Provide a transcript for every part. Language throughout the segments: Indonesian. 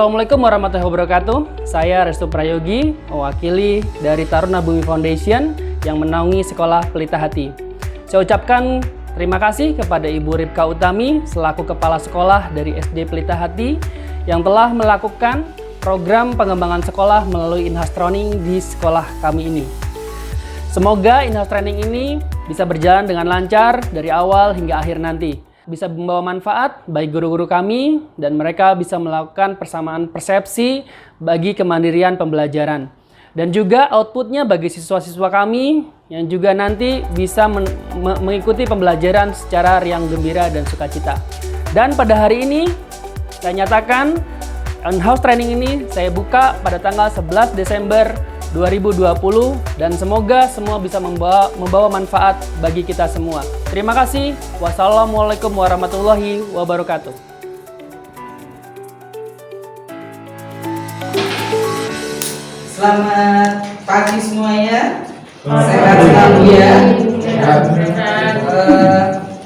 Assalamualaikum warahmatullahi wabarakatuh. Saya Restu Prayogi, mewakili dari Taruna Bumi Foundation yang menaungi Sekolah Pelita Hati. Saya ucapkan terima kasih kepada Ibu Ripka Utami selaku Kepala Sekolah dari SD Pelita Hati yang telah melakukan program pengembangan sekolah melalui in-house training di sekolah kami ini. Semoga in-house training ini bisa berjalan dengan lancar dari awal hingga akhir nanti. Bisa membawa manfaat bagi guru-guru kami dan mereka bisa melakukan persamaan persepsi bagi kemandirian pembelajaran. Dan juga outputnya bagi siswa-siswa kami yang juga nanti bisa mengikuti pembelajaran secara riang gembira dan sukacita. Dan pada hari ini saya nyatakan in-house training ini saya buka pada tanggal 11 Desember 2020 dan semoga semua bisa membawa manfaat bagi kita semua. Terima kasih. Wassalamualaikum warahmatullahi wabarakatuh. Selamat pagi semuanya. Sehat selalu ya.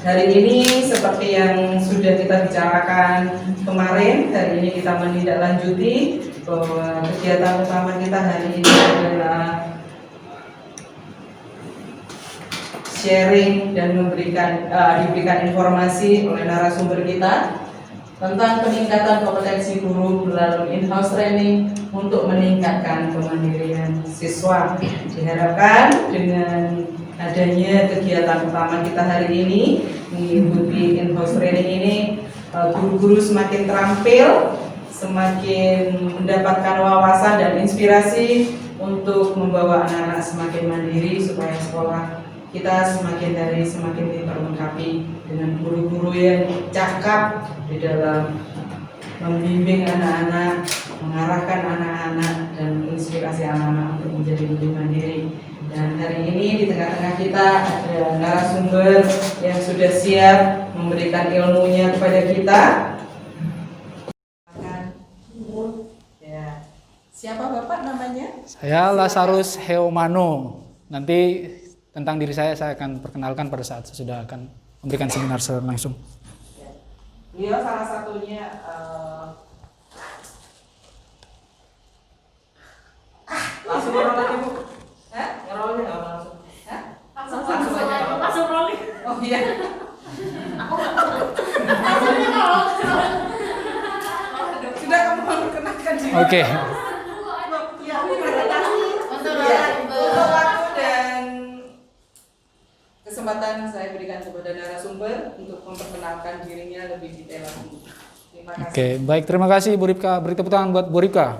Hari ini seperti yang sudah kita bicarakan kemarin, hari ini kita menindaklanjuti bahwa kegiatan utama kita hari ini adalah sharing dan diberikan informasi oleh narasumber kita tentang peningkatan kompetensi guru melalui in-house training untuk meningkatkan kemandirian siswa. Diharapkan dengan adanya kegiatan utama kita hari ini mengikuti in-house training ini, guru-guru semakin terampil, semakin mendapatkan wawasan dan inspirasi untuk membawa anak-anak semakin mandiri supaya sekolah kita semakin terlengkapi dengan guru-guru yang cakap di dalam membimbing anak-anak, mengarahkan anak-anak dan menginspirasi anak-anak untuk menjadi lebih mandiri. Dan hari ini di tengah-tengah kita ada narasumber yang sudah siap memberikan ilmunya kepada kita. Ya. Siapa Bapak namanya? Saya Lazarus Heomano. Nanti tentang diri saya akan perkenalkan pada saat saya sudah akan memberikan seminar secara langsung. Beliau salah satunya langsung ngerol lagi Bu. Ngerolnya nggak langsung? Langsung rolling. Oh iya. Sudah kamu memperkenalkan diri. Oke. Untuk waktu dan kesempatan saya berikan kepada narasumber untuk memperkenalkan dirinya lebih detail lagi. Terima kasih. Oke, baik, terima kasih Bu Ripka. Beri tepuk tangan buat Bu Ripka.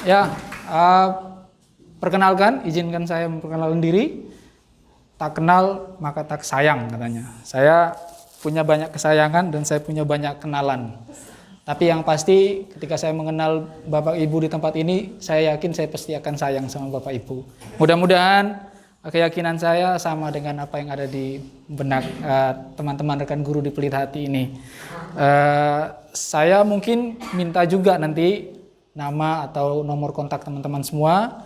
Ya, perkenalkan, izinkan saya memperkenalkan diri. Tak kenal maka tak sayang katanya. Saya punya banyak kesayangan dan saya punya banyak kenalan. Tapi yang pasti ketika saya mengenal Bapak Ibu di tempat ini, saya yakin saya pasti akan sayang sama Bapak Ibu. Mudah-mudahan keyakinan saya sama dengan apa yang ada di benak teman-teman rekan guru di Pelita Hati ini. Saya mungkin minta juga nanti nama atau nomor kontak teman-teman semua.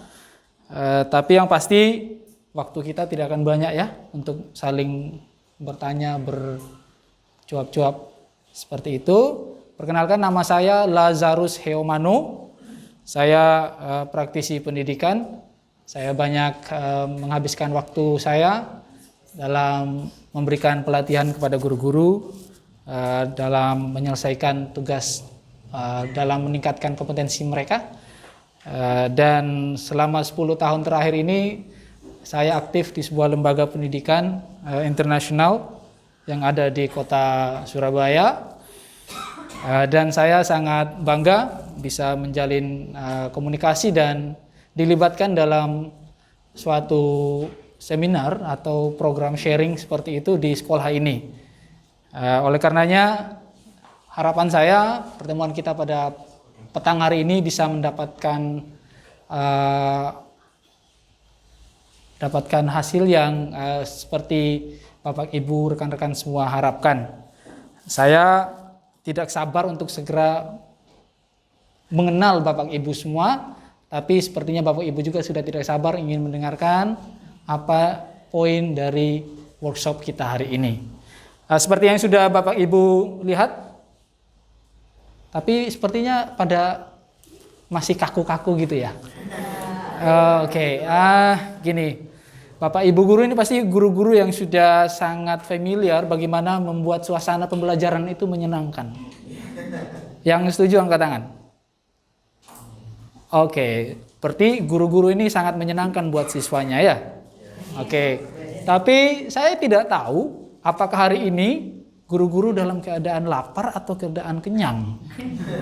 Tapi yang pasti waktu kita tidak akan banyak ya untuk saling bertanya, bercuap-cuap seperti itu. Perkenalkan, nama saya Lazarus Heomano. Saya praktisi pendidikan. Saya banyak menghabiskan waktu saya dalam memberikan pelatihan kepada guru-guru dalam menyelesaikan tugas dalam meningkatkan kompetensi mereka. Dan selama 10 tahun terakhir ini saya aktif di sebuah lembaga pendidikan internasional yang ada di kota Surabaya. Dan saya sangat bangga bisa menjalin komunikasi dan dilibatkan dalam suatu seminar atau program sharing seperti itu di sekolah ini. Oleh karenanya harapan saya pertemuan kita pada petang hari ini bisa mendapatkan hasil yang seperti Bapak Ibu rekan-rekan semua harapkan. Saya tidak sabar untuk segera mengenal Bapak Ibu semua, tapi sepertinya Bapak Ibu juga sudah tidak sabar ingin mendengarkan apa poin dari workshop kita hari ini. Seperti yang sudah Bapak Ibu lihat, Tapi sepertinya pada masih kaku-kaku gitu ya. Oke, gini. Bapak Ibu guru ini pasti guru-guru yang sudah sangat familiar bagaimana membuat suasana pembelajaran itu menyenangkan. Yang setuju angkat tangan. Oke, berarti guru-guru ini sangat menyenangkan buat siswanya ya. Oke, tapi saya tidak tahu apakah hari ini guru-guru dalam keadaan lapar atau keadaan kenyang.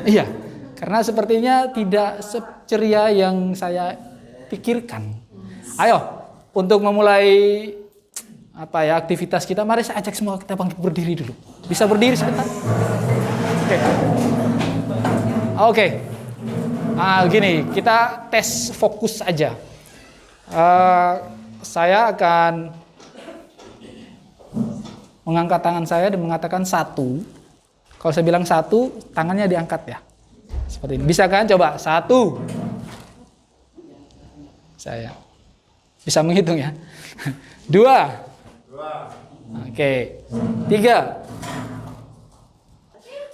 Iya, karena sepertinya tidak seceria yang saya pikirkan. Ayo, untuk memulai aktivitas kita, mari saya ajak semua kita bangkit berdiri dulu. Bisa berdiri sebentar? Oke. Gini, kita tes fokus aja. Saya akan mengangkat tangan saya dan mengatakan 1. Kalau saya bilang 1, tangannya diangkat ya. Seperti ini. Bisa kan? Coba 1. Saya bisa menghitung ya. 2. Oke. 3.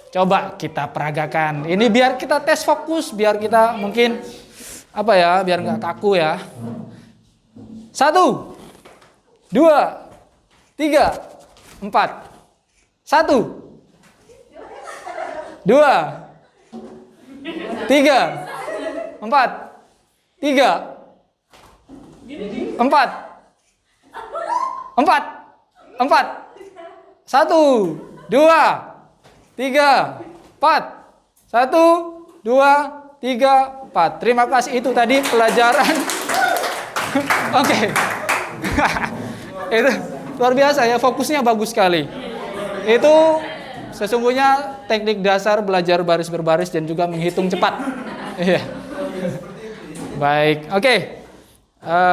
Coba kita peragakan. Ini biar kita tes fokus, biar kita mungkin biar nggak kaku ya. 1, 2, 3, 4. 1, 2, 3, 4. 3, 4, 4, 1, 2, 3, 4, 1, 2, 3, 4. Terima kasih, itu tadi pelajaran. Oke. Itu luar biasa ya, fokusnya bagus sekali. Itu sesungguhnya teknik dasar belajar baris berbaris dan juga menghitung cepat. Iya. Baik, oke.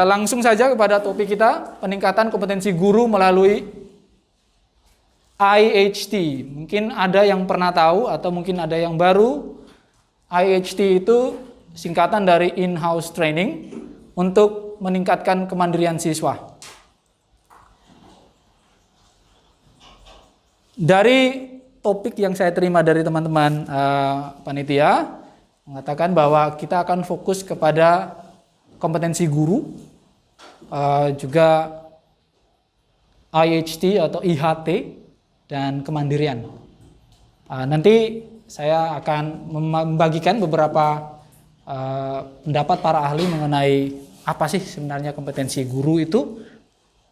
Langsung saja kepada topik kita, peningkatan kompetensi guru melalui IHT. Mungkin ada yang pernah tahu atau mungkin ada yang baru. IHT itu singkatan dari in-house training untuk meningkatkan kemandirian siswa. Dari topik yang saya terima dari teman-teman panitia, mengatakan bahwa kita akan fokus kepada kompetensi guru, juga IHT atau IHT, dan kemandirian. Nanti saya akan membagikan beberapa pendapat para ahli mengenai apa sih sebenarnya kompetensi guru itu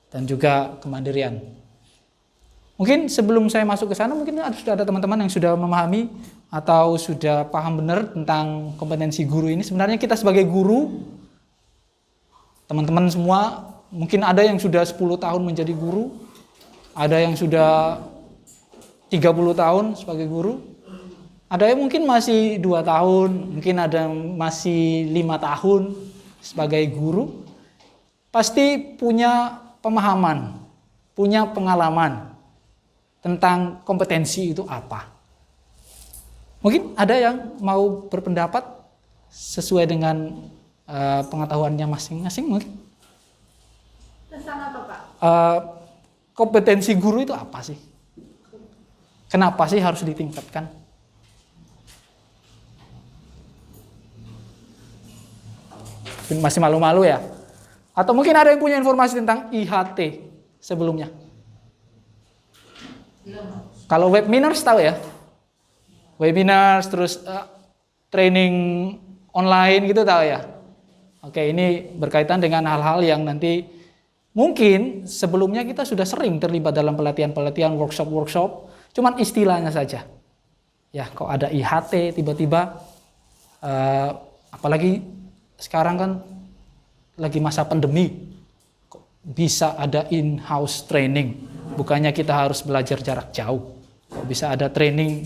dan juga kemandirian. Mungkin sebelum saya masuk ke sana, mungkin sudah ada teman-teman yang sudah memahami atau sudah paham benar tentang kompetensi guru ini. Sebenarnya kita sebagai guru, teman-teman semua, mungkin ada yang sudah 10 tahun menjadi guru, ada yang sudah 30 tahun sebagai guru, ada yang mungkin masih 2 tahun, mungkin ada yang masih 5 tahun sebagai guru. Pasti punya pemahaman, punya pengalaman tentang kompetensi itu apa. Mungkin ada yang mau berpendapat sesuai dengan pengetahuannya masing-masing mungkin. Tentang apa, Pak? Kompetensi guru itu apa sih? Kenapa sih harus ditingkatkan? Masih malu-malu ya? Atau mungkin ada yang punya informasi tentang IHT sebelumnya? Kalau webinars tahu ya? Webinars terus training online gitu tahu ya? Oke, ini berkaitan dengan hal-hal yang nanti mungkin sebelumnya kita sudah sering terlibat dalam pelatihan-pelatihan, workshop-workshop, cuman istilahnya saja. Ya, kok ada IHT tiba-tiba, apalagi sekarang kan lagi masa pandemi, kok bisa ada in-house training, bukannya kita harus belajar jarak jauh, kok bisa ada training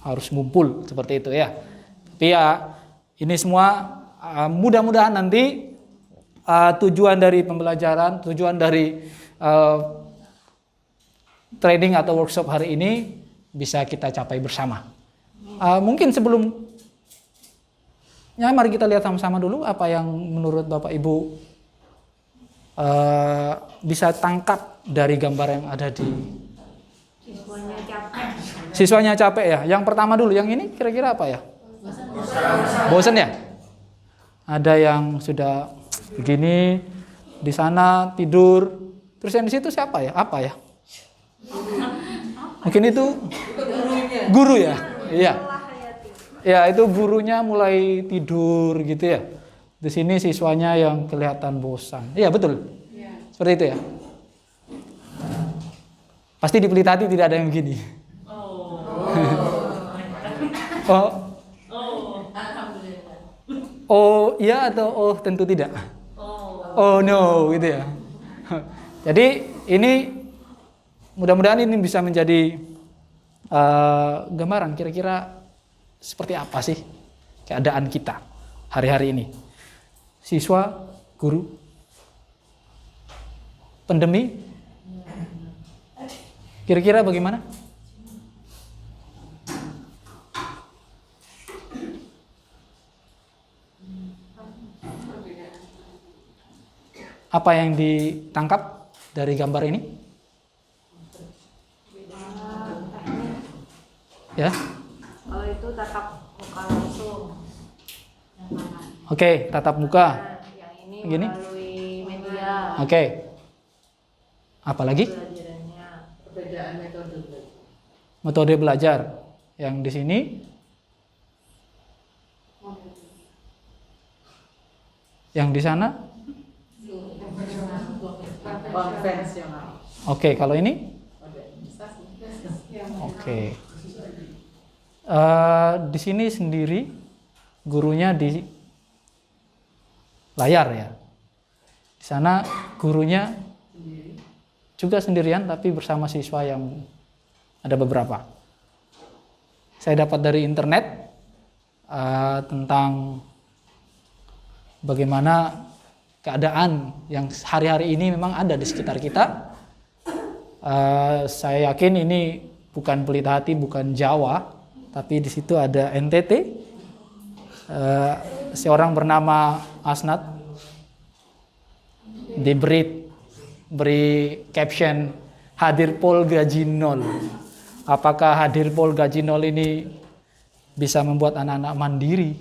harus ngumpul seperti itu ya. Tapi ya, ini semua mudah-mudahan nanti tujuan dari pembelajaran, tujuan dari training atau workshop hari ini bisa kita capai bersama. Mungkin sebelumnya mari kita lihat sama-sama dulu apa yang menurut Bapak Ibu bisa tangkap dari gambar yang ada di Siswanya capek. Siswanya capek ya. Yang pertama dulu, yang ini kira-kira apa ya? Bosan ya? Ada yang sudah begini, di sana tidur. Terus yang di situ siapa ya? Apa ya? Mungkin itu guru ya? Iya. Ya, itu gurunya mulai tidur gitu ya. Di sini siswanya yang kelihatan bosan. Iya, betul. Seperti itu ya. Pasti di Pelita Hati tidak ada yang begini. Oh. Oh, iya atau oh tentu tidak. Oh no, gitu ya. Jadi ini mudah-mudahan ini bisa menjadi gambaran kira-kira seperti apa sih keadaan kita hari-hari ini. Siswa, guru, pandemi, kira-kira bagaimana? Apa yang ditangkap dari gambar ini? Ya. Kalau itu tatap muka langsung. Yang mana? Oke, tatap muka. Yang ini Gini? melalui media. Oke. Apa lagi? Pelajarannya. Perbedaan metode. Metode belajar. Yang di sini yang di sana? Konvensional. Oke, kalau ini? Oke. Di sini sendiri gurunya di layar ya. Di sana gurunya juga sendirian tapi bersama siswa yang ada beberapa. Saya dapat dari internet tentang bagaimana keadaan yang hari-hari ini memang ada di sekitar kita. Saya yakin ini bukan Pelita Hati, bukan Jawa, tapi di situ ada NTT. Seorang bernama Asnat beri caption hadir Pol gaji nol. Apakah hadir Pol gaji nol ini bisa membuat anak-anak mandiri?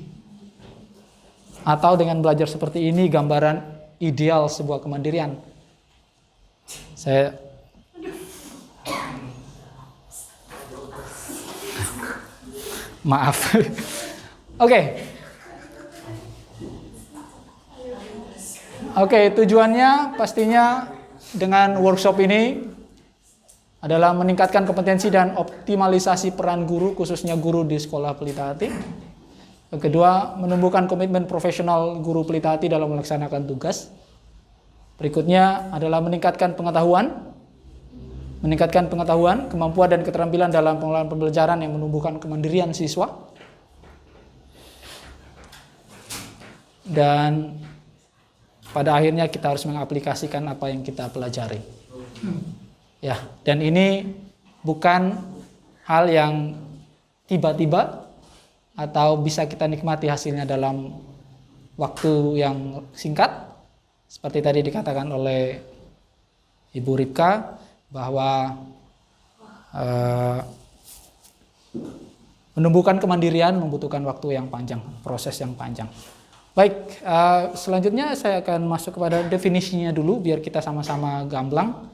Atau dengan belajar seperti ini gambaran ideal sebuah kemandirian? Saya maaf. Oke, tujuannya pastinya dengan workshop ini adalah meningkatkan kompetensi dan optimalisasi peran guru, khususnya guru di sekolah Pelita Hati. Yang kedua, menumbuhkan komitmen profesional guru Pelita Hati dalam melaksanakan tugas. Berikutnya adalah meningkatkan pengetahuan, kemampuan dan keterampilan dalam pengelolaan pembelajaran yang menumbuhkan kemandirian siswa. Dan pada akhirnya kita harus mengaplikasikan apa yang kita pelajari. Ya, dan ini bukan hal yang tiba-tiba atau bisa kita nikmati hasilnya dalam waktu yang singkat. Seperti tadi dikatakan oleh Ibu Ripka bahwa menumbuhkan kemandirian membutuhkan waktu yang panjang, proses yang panjang. Baik, selanjutnya saya akan masuk kepada definisinya dulu biar kita sama-sama gamblang.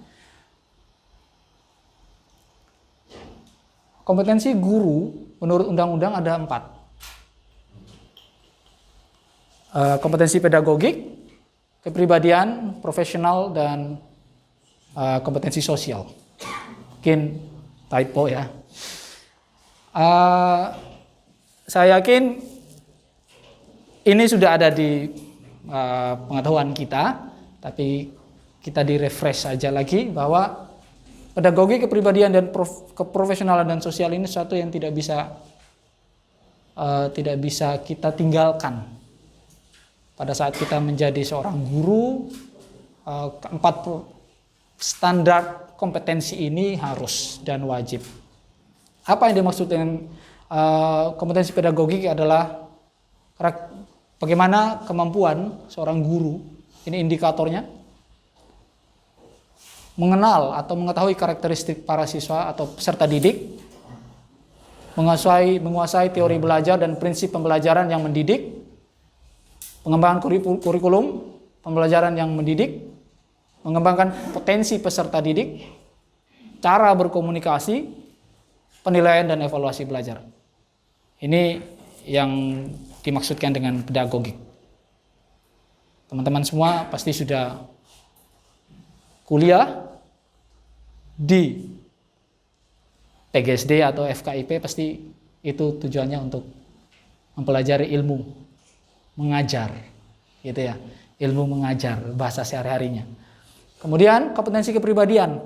Kompetensi guru menurut undang-undang ada 4. Kompetensi pedagogik, kepribadian, profesional, dan kompetensi sosial. Mungkin typo ya. Saya yakin ini sudah ada di pengetahuan kita, tapi kita di-refresh saja lagi bahwa pedagogi, kepribadian, dan keprofesionalan dan sosial ini sesuatu yang tidak bisa kita tinggalkan pada saat kita menjadi seorang guru. 4 standar kompetensi ini harus dan wajib. Apa yang dimaksud dengan kompetensi pedagogik adalah bagaimana kemampuan seorang guru, ini indikatornya, mengenal atau mengetahui karakteristik para siswa atau peserta didik, menguasai teori belajar dan prinsip pembelajaran yang mendidik, pengembangan kurikulum pembelajaran yang mendidik, mengembangkan potensi peserta didik, cara berkomunikasi, penilaian dan evaluasi belajar. Ini yang dimaksudkan dengan pedagogik. Teman-teman semua pasti sudah kuliah di PGSD atau FKIP, pasti itu tujuannya untuk mempelajari ilmu mengajar, gitu ya, ilmu mengajar bahasa sehari-harinya. Kemudian kompetensi kepribadian.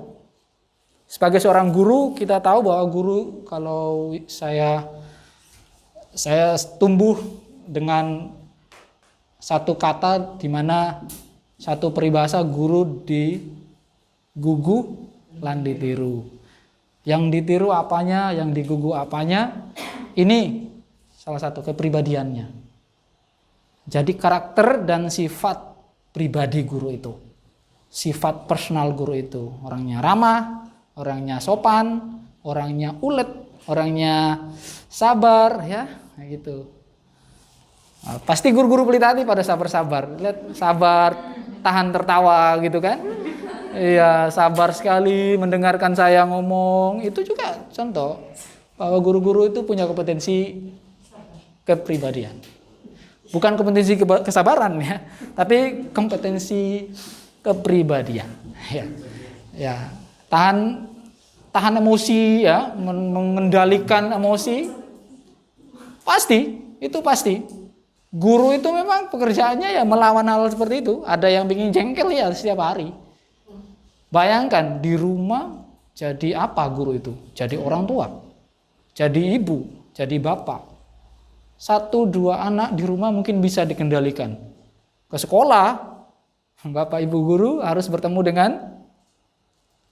Sebagai seorang guru, kita tahu bahwa guru, kalau saya tumbuh dengan satu kata di mana satu peribahasa, guru digugu lan ditiru. Yang ditiru apanya, yang digugu apanya, ini salah satu kepribadiannya. Jadi karakter dan sifat pribadi guru itu, sifat personal guru itu, orangnya ramah, orangnya sopan, orangnya ulet, orangnya sabar, ya, gitu. Nah, pasti guru-guru pelita hati pada sabar-sabar, lihat sabar, tahan tertawa, gitu kan? Iya, sabar sekali mendengarkan saya ngomong. Itu juga contoh bahwa guru-guru itu punya kompetensi kepribadian. Bukan kompetensi kesabaran ya, tapi kompetensi kepribadian. Ya, tahan emosi ya, mengendalikan emosi. Itu pasti. Guru itu memang pekerjaannya ya melawan hal seperti itu. Ada yang bikin jengkel ya setiap hari. Bayangkan di rumah jadi apa guru itu? Jadi orang tua, jadi ibu, jadi bapak. 1-2 anak di rumah mungkin bisa dikendalikan. Ke sekolah, bapak ibu guru harus bertemu dengan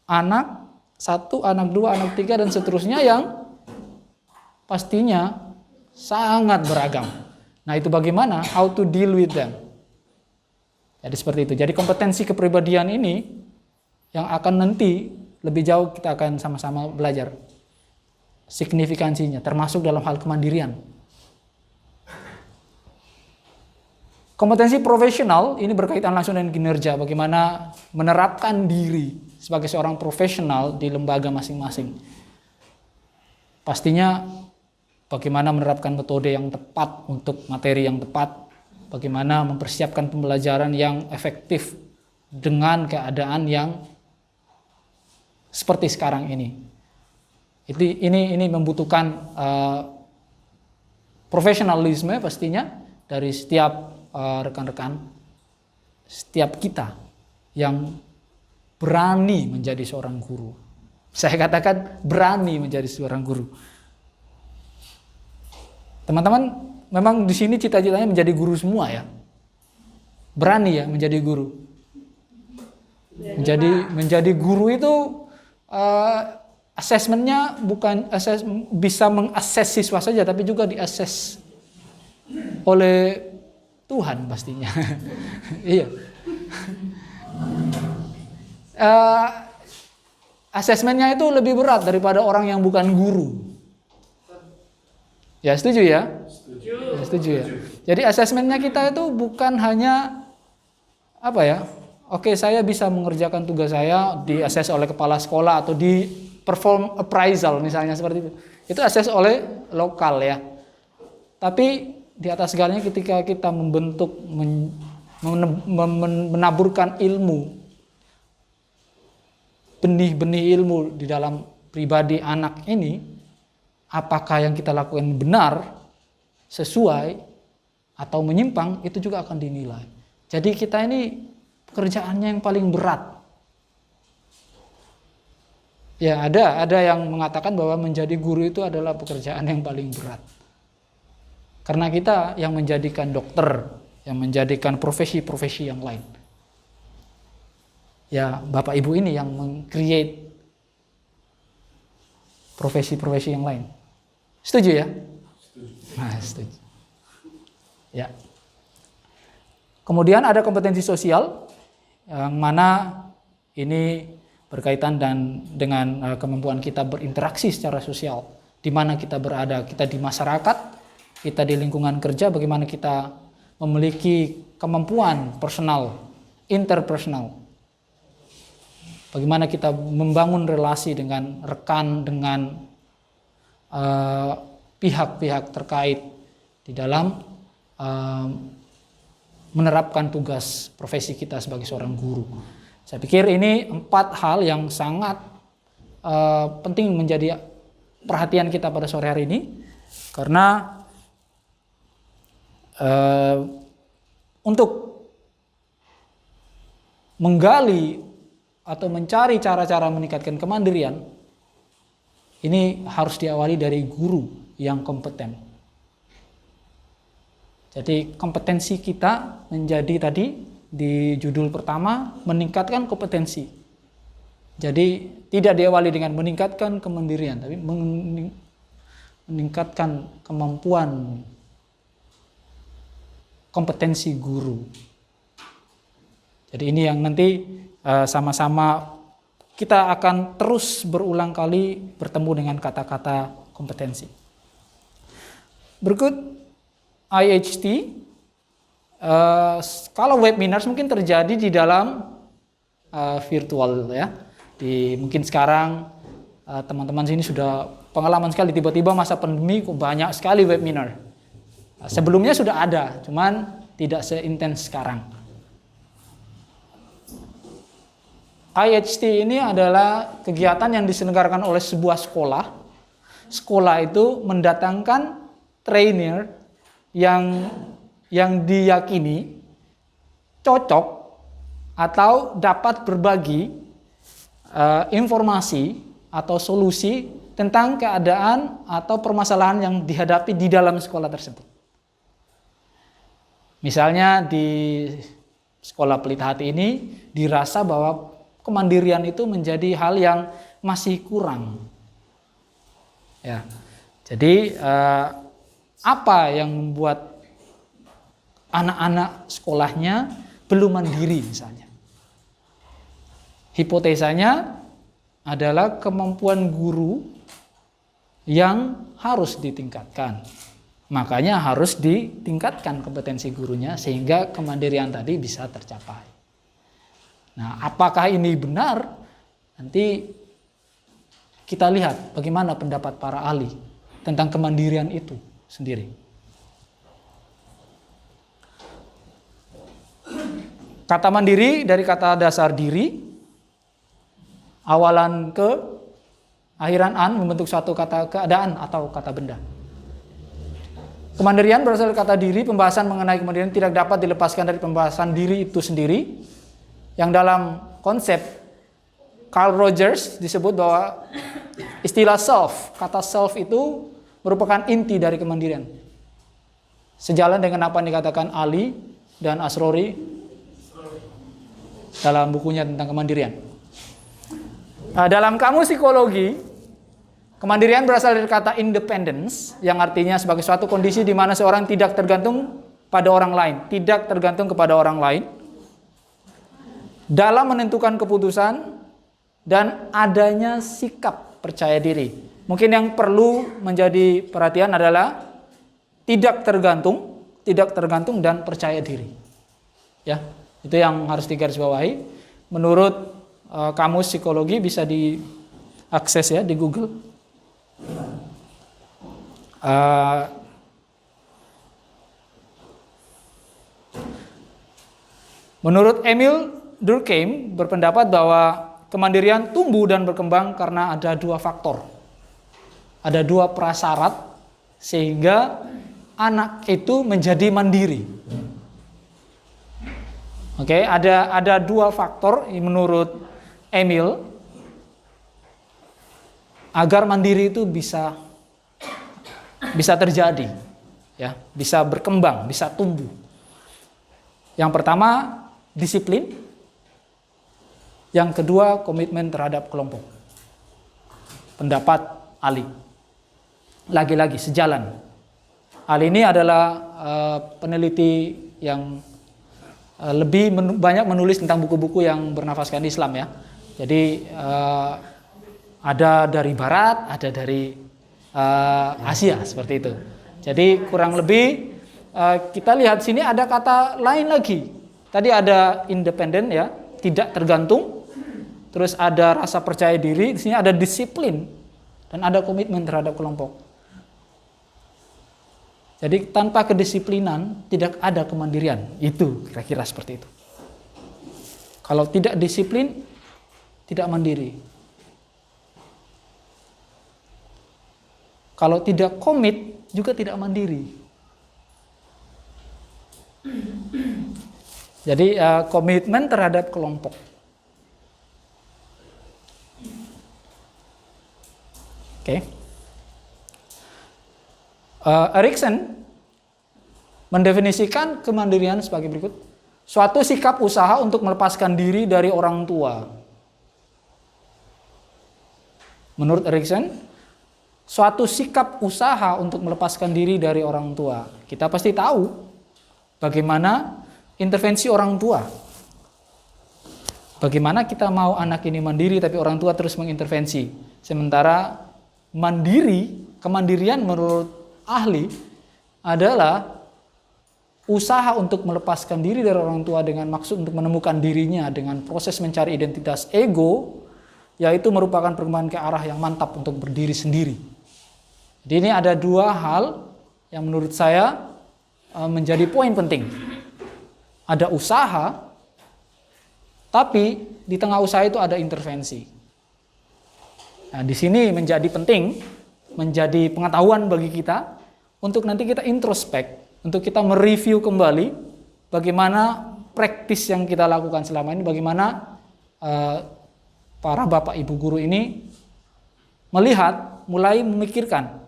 anak 1, anak 2, anak 3 dan seterusnya yang pastinya sangat beragam. Nah itu bagaimana? How to deal with them. Jadi seperti itu. Jadi kompetensi kepribadian ini yang akan nanti lebih jauh kita akan sama-sama belajar signifikansinya, termasuk dalam hal kemandirian. Kompetensi profesional ini berkaitan langsung dengan kinerja, bagaimana menerapkan diri sebagai seorang profesional di lembaga masing-masing. Pastinya bagaimana menerapkan metode yang tepat untuk materi yang tepat, bagaimana mempersiapkan pembelajaran yang efektif dengan keadaan yang seperti sekarang ini. Ini membutuhkan profesionalisme pastinya dari setiap rekan-rekan, setiap kita yang berani menjadi seorang guru. Saya katakan berani menjadi seorang guru. Teman-teman, memang di sini cita-citanya menjadi guru semua ya. Berani ya menjadi guru. Menjadi guru itu asesmennya bukan bisa mengakses siswa saja, tapi juga diakses oleh Tuhan pastinya. Iya. Asesmennya itu lebih berat daripada orang yang bukan guru. Ya setuju ya? Setuju ya. Jadi asesmennya kita itu bukan hanya apa ya? Oke, saya bisa mengerjakan tugas saya, diakses oleh kepala sekolah atau di perform appraisal misalnya seperti itu. Itu akses oleh lokal ya. Tapi di atas segalanya ketika kita membentuk, menaburkan ilmu, benih-benih ilmu di dalam pribadi anak ini, apakah yang kita lakukan benar, sesuai, atau menyimpang, itu juga akan dinilai. Jadi kita ini pekerjaannya yang paling berat. Ya ada yang mengatakan bahwa menjadi guru itu adalah pekerjaan yang paling berat. Karena kita yang menjadikan dokter, yang menjadikan profesi-profesi yang lain. Ya Bapak Ibu ini yang meng-create profesi-profesi yang lain. Setuju ya? Nah, setuju. Ya. Kemudian ada kompetensi sosial yang mana ini berkaitan dengan kemampuan kita berinteraksi secara sosial di mana kita berada, kita di masyarakat, kita di lingkungan kerja, bagaimana kita memiliki kemampuan personal, interpersonal. Bagaimana kita membangun relasi dengan rekan, dengan pihak-pihak terkait di dalam menerapkan tugas profesi kita sebagai seorang guru. Saya pikir ini 4 hal yang sangat penting menjadi perhatian kita pada sore hari ini, karena untuk menggali atau mencari cara-cara meningkatkan kemandirian, ini harus diawali dari guru yang kompeten. Jadi kompetensi kita menjadi tadi di judul pertama, meningkatkan kompetensi. Jadi tidak diawali dengan meningkatkan kemandirian, tapi meningkatkan kemampuan kompetensi guru. Jadi ini yang nanti sama-sama kita akan terus berulang kali bertemu dengan kata-kata kompetensi. Berikut IHT. Kalau webinars mungkin terjadi di dalam virtual ya. Mungkin sekarang teman-teman sini sudah pengalaman sekali, tiba-tiba masa pandemi kok banyak sekali webinar. Sebelumnya sudah ada, cuman tidak seintens sekarang. IHT ini adalah kegiatan yang diselenggarakan oleh sebuah sekolah. Sekolah itu mendatangkan trainer yang diyakini cocok atau dapat berbagi informasi atau solusi tentang keadaan atau permasalahan yang dihadapi di dalam sekolah tersebut. Misalnya di sekolah Pelita Hati ini dirasa bahwa kemandirian itu menjadi hal yang masih kurang. Ya. Jadi apa yang membuat anak-anak sekolahnya belum mandiri misalnya? Hipotesanya adalah kemampuan guru yang harus ditingkatkan. Makanya harus ditingkatkan kompetensi gurunya sehingga kemandirian tadi bisa tercapai. Nah, apakah ini benar? Nanti kita lihat bagaimana pendapat para ahli tentang kemandirian itu sendiri. Kata mandiri dari kata dasar diri, awalan ke, akhiran an, membentuk suatu kata keadaan atau kata benda. Kemandirian berasal dari kata diri. Pembahasan mengenai kemandirian tidak dapat dilepaskan dari pembahasan diri itu sendiri, yang dalam konsep Carl Rogers disebut bahwa istilah self, kata self itu merupakan inti dari kemandirian. Sejalan dengan apa yang dikatakan Ali dan Asrori dalam bukunya tentang kemandirian. Nah, dalam kamus psikologi, kemandirian berasal dari kata independence, yang artinya sebagai suatu kondisi di mana seorang tidak tergantung pada orang lain, tidak tergantung kepada orang lain dalam menentukan keputusan dan adanya sikap percaya diri. Mungkin yang perlu menjadi perhatian adalah tidak tergantung dan percaya diri. Ya, itu yang harus digarisbawahi. Menurut kamus psikologi bisa diakses ya di Google. Menurut Emil Durkheim berpendapat bahwa kemandirian tumbuh dan berkembang karena ada 2 faktor. Ada 2 prasyarat sehingga anak itu menjadi mandiri. Oke, ada 2 faktor menurut Emil agar mandiri itu bisa terjadi, ya, bisa berkembang, bisa tumbuh. Yang pertama, disiplin. Yang kedua, komitmen terhadap kelompok. Pendapat Ali. Lagi-lagi sejalan. Ali ini adalah peneliti yang lebih banyak menulis tentang buku-buku yang bernafaskan Islam ya. Jadi ada dari Barat, ada dari Asia seperti itu. Jadi kurang lebih kita lihat sini ada kata lain lagi. Tadi ada independen ya, tidak tergantung. Terus ada rasa percaya diri, di sini ada disiplin dan ada komitmen terhadap kelompok. Jadi tanpa kedisiplinan tidak ada kemandirian. Itu kira-kira seperti itu. Kalau tidak disiplin, tidak mandiri. Kalau tidak komit, juga tidak mandiri. Jadi komitmen terhadap kelompok. Oke. Erikson mendefinisikan kemandirian sebagai berikut. Suatu sikap usaha untuk melepaskan diri dari orang tua. Menurut Erikson, suatu sikap usaha untuk melepaskan diri dari orang tua. Kita pasti tahu bagaimana intervensi orang tua. Bagaimana kita mau anak ini mandiri tapi orang tua terus mengintervensi. Sementara kemandirian menurut ahli adalah usaha untuk melepaskan diri dari orang tua dengan maksud untuk menemukan dirinya dengan proses mencari identitas ego, yaitu merupakan perkembangan ke arah yang mantap untuk berdiri sendiri. Jadi ini ada dua hal yang menurut saya menjadi poin penting. Ada usaha, tapi di tengah usaha itu ada intervensi. Nah, di sini menjadi penting, menjadi pengetahuan bagi kita untuk nanti kita introspek, untuk kita mereview kembali bagaimana praktis yang kita lakukan selama ini, bagaimana para bapak ibu guru ini melihat, mulai memikirkan,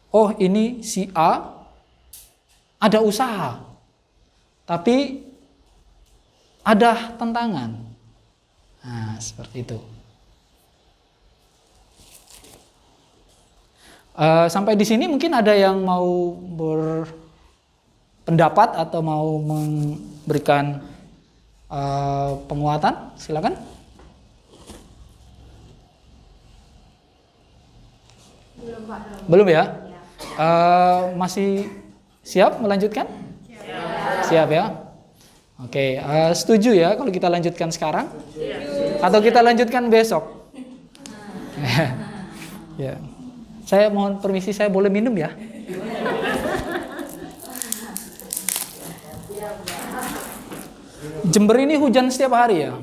oh ini si A ada usaha, tapi ada tantangan. Nah, seperti itu. Sampai di sini mungkin ada yang mau berpendapat atau mau memberikan penguatan, silakan. Belum Pak. Belum ya? Masih siap melanjutkan? Siap ya? Oke, setuju ya kalau kita lanjutkan sekarang? Atau kita lanjutkan besok? Ya. Saya mohon permisi, saya boleh minum ya? Jember ini hujan setiap hari ya?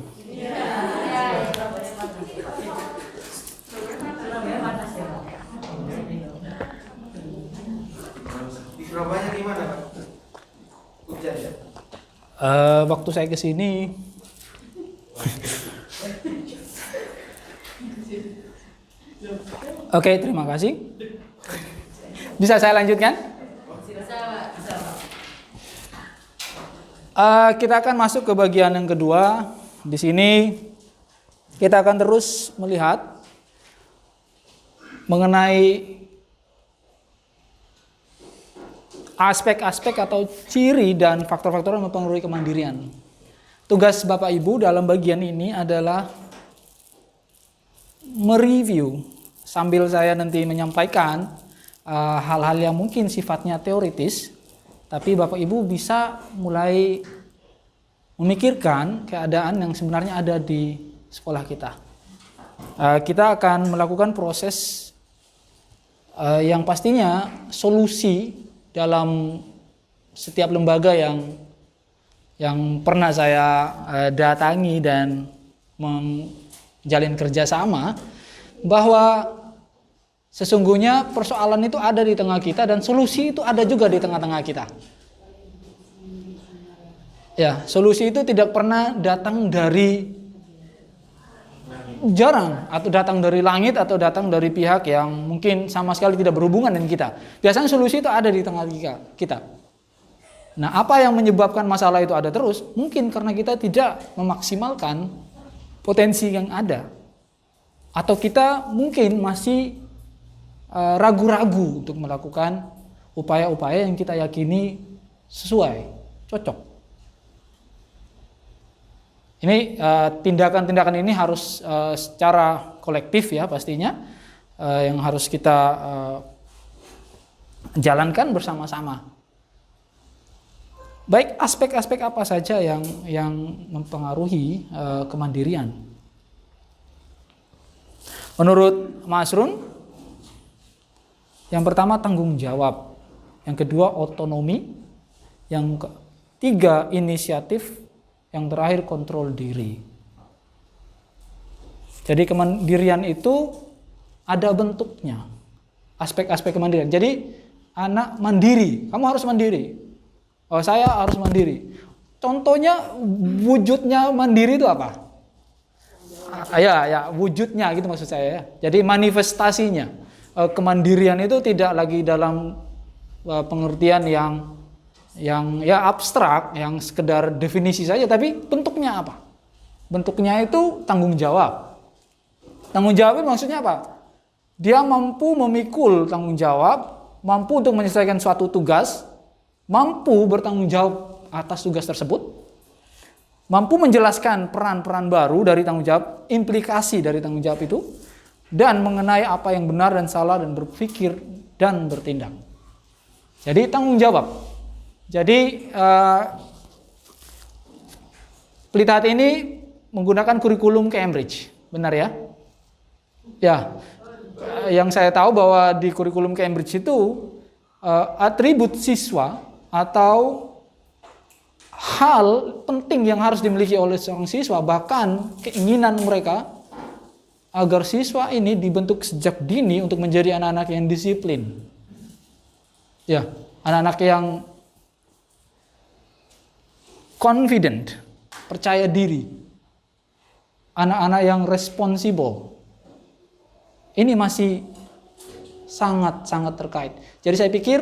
Di Surabaya gimana, Pak? Hujan ya? Waktu saya kesini Oke, terima kasih. Bisa saya lanjutkan? Kita akan masuk ke bagian yang kedua. Di sini kita akan terus melihat mengenai aspek-aspek atau ciri dan faktor-faktor yang mempengaruhi kemandirian. Tugas Bapak Ibu dalam bagian ini adalah mereview sambil saya nanti menyampaikan hal-hal yang mungkin sifatnya teoritis, tapi Bapak Ibu bisa mulai memikirkan keadaan yang sebenarnya ada di sekolah kita. Kita akan melakukan proses yang pastinya solusi dalam setiap lembaga yang pernah saya datangi dan menjalin kerjasama, bahwa sesungguhnya persoalan itu ada di tengah kita dan solusi itu ada juga di tengah-tengah kita. Ya, solusi itu tidak pernah datang dari jarang, atau datang dari langit atau datang dari pihak yang mungkin sama sekali tidak berhubungan dengan kita. Biasanya solusi itu ada di tengah kita. Nah, apa yang menyebabkan masalah itu ada terus? Mungkin karena kita tidak memaksimalkan potensi yang ada. Atau kita mungkin masih ragu-ragu untuk melakukan upaya-upaya yang kita yakini sesuai, cocok. Ini tindakan-tindakan ini harus secara kolektif ya pastinya. yang harus kita jalankan bersama-sama. Baik, aspek-aspek apa saja yang mempengaruhi kemandirian? Menurut Mas Run, yang pertama tanggung jawab, yang kedua otonomi, yang ketiga inisiatif, yang terakhir kontrol diri. Jadi kemandirian itu ada bentuknya, aspek-aspek kemandirian. Jadi anak mandiri, kamu harus mandiri. Oh, saya harus mandiri. Contohnya wujudnya mandiri itu apa? Ya, wujudnya gitu maksud saya ya. Jadi manifestasinya kemandirian itu tidak lagi dalam pengertian yang ya abstrak, yang sekedar definisi saja, tapi bentuknya apa? Bentuknya itu tanggung jawab. Tanggung jawab itu maksudnya apa? Dia mampu memikul tanggung jawab, mampu untuk menyelesaikan suatu tugas, mampu bertanggung jawab atas tugas tersebut, mampu menjelaskan peran-peran baru dari tanggung jawab, implikasi dari tanggung jawab itu, dan mengenai apa yang benar dan salah, dan berpikir dan bertindak. Jadi tanggung jawab. Jadi Pelita Hati ini menggunakan kurikulum Cambridge, benar ya? Ya, yang saya tahu bahwa di kurikulum Cambridge itu atribut siswa atau hal penting yang harus dimiliki oleh seorang siswa, bahkan keinginan mereka agar siswa ini dibentuk sejak dini untuk menjadi anak-anak yang disiplin. Ya, anak-anak yang confident, percaya diri, anak-anak yang responsible. Ini masih sangat-sangat terkait. Jadi saya pikir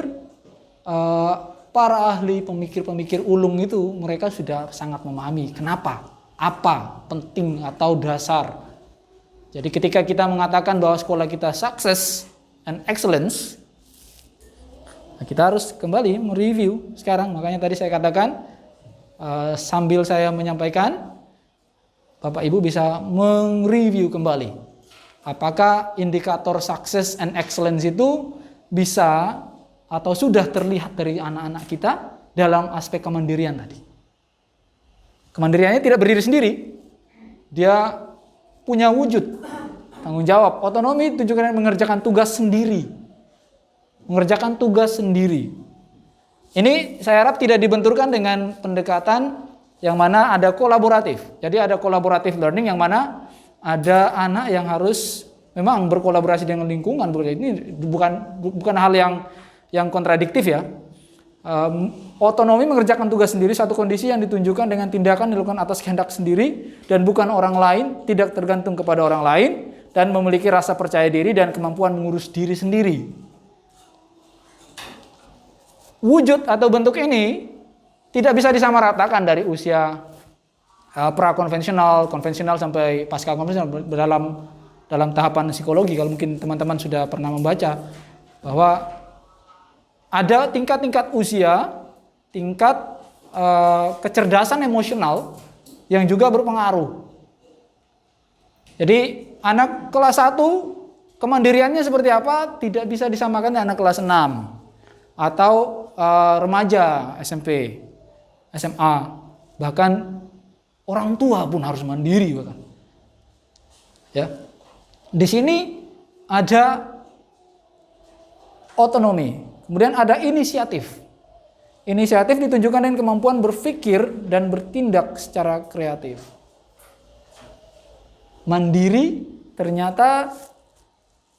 para ahli pemikir-pemikir ulung itu mereka sudah sangat memahami kenapa, apa penting atau dasar. Jadi ketika kita mengatakan bahwa sekolah kita success and excellence, kita harus kembali mereview sekarang. Makanya tadi saya katakan sambil saya menyampaikan, Bapak Ibu bisa mereview kembali apakah indikator success and excellence itu bisa atau sudah terlihat dari anak-anak kita dalam aspek kemandirian tadi. Kemandiriannya tidak berdiri sendiri, dia punya wujud, tanggung jawab, otonomi, tunjukkan mengerjakan tugas sendiri. Mengerjakan tugas sendiri. Ini saya harap tidak dibenturkan dengan pendekatan yang mana ada kolaboratif. Jadi ada collaborative learning yang mana ada anak yang harus memang berkolaborasi dengan lingkungan. Ini bukan hal yang kontradiktif ya. Otonomi mengerjakan tugas sendiri, satu kondisi yang ditunjukkan dengan tindakan dilakukan atas kehendak sendiri dan bukan orang lain, tidak tergantung kepada orang lain, dan memiliki rasa percaya diri dan kemampuan mengurus diri sendiri. Wujud atau bentuk ini tidak bisa disamaratakan dari usia pra-konvensional, konvensional sampai pasca konvensional dalam tahapan psikologi. Kalau mungkin teman-teman sudah pernah membaca bahwa ada tingkat-tingkat usia, tingkat kecerdasan emosional yang juga berpengaruh. Jadi anak kelas 1 kemandiriannya seperti apa tidak bisa disamakan dengan anak kelas 6 atau remaja SMP, SMA, bahkan orang tua pun harus mandiri bahkan. Ya. Di sini ada otonomi, kemudian ada inisiatif. Inisiatif ditunjukkan dengan kemampuan berpikir dan bertindak secara kreatif. Mandiri ternyata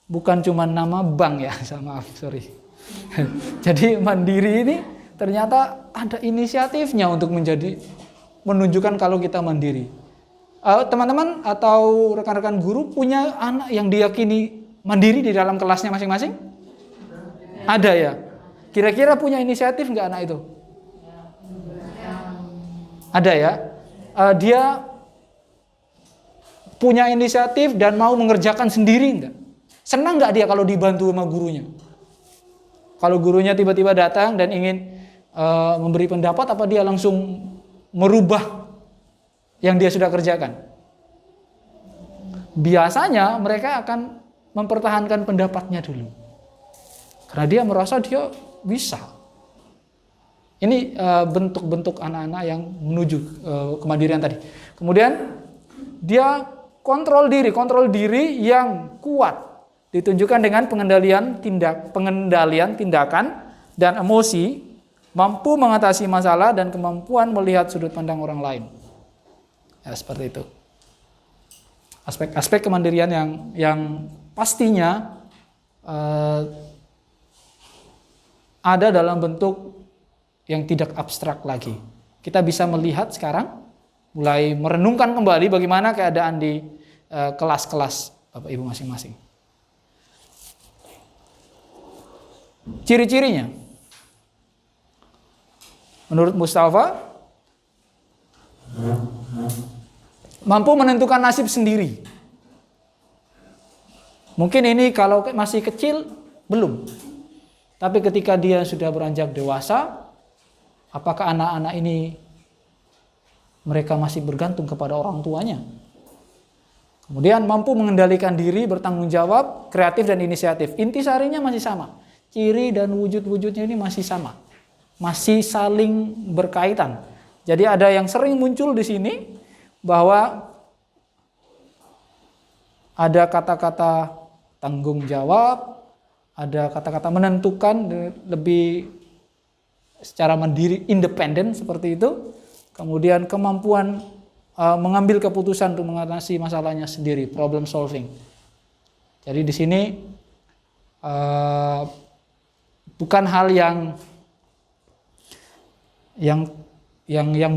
bukan cuma nama bank ya, maaf, sorry. Jadi mandiri ini ternyata ada inisiatifnya untuk menunjukkan kalau kita mandiri. Teman-teman atau rekan-rekan guru punya anak yang diyakini mandiri di dalam kelasnya masing-masing? Ada ya? Kira-kira punya inisiatif nggak anak itu? Ada ya? Dia punya inisiatif dan mau mengerjakan sendiri nggak? Senang nggak dia kalau dibantu sama gurunya? Kalau gurunya tiba-tiba datang dan ingin memberi pendapat, apa dia langsung merubah yang dia sudah kerjakan? Biasanya mereka akan mempertahankan pendapatnya dulu. Karena dia merasa dia bisa. Ini bentuk-bentuk anak-anak yang menuju kemandirian tadi. Kemudian dia kontrol diri yang kuat ditunjukkan dengan pengendalian tindakan dan emosi, mampu mengatasi masalah dan kemampuan melihat sudut pandang orang lain. Ya, seperti itu. Aspek-aspek kemandirian yang pastinya ada dalam bentuk yang tidak abstrak lagi. Kita bisa melihat sekarang, mulai merenungkan kembali bagaimana keadaan di kelas-kelas Bapak Ibu masing-masing. Ciri-cirinya, menurut Mustafa, mampu menentukan nasib sendiri. Mungkin ini kalau masih kecil, belum. Tapi ketika dia sudah beranjak dewasa, apakah anak-anak ini mereka masih bergantung kepada orang tuanya? Kemudian mampu mengendalikan diri, bertanggung jawab, kreatif dan inisiatif. Intisarinya masih sama. Ciri dan wujud-wujudnya ini masih sama. Masih saling berkaitan. Jadi ada yang sering muncul di sini bahwa ada kata-kata tanggung jawab, ada kata-kata menentukan lebih secara mandiri, independen seperti itu. Kemudian kemampuan mengambil keputusan untuk mengatasi masalahnya sendiri, problem solving. Jadi di sini bukan hal yang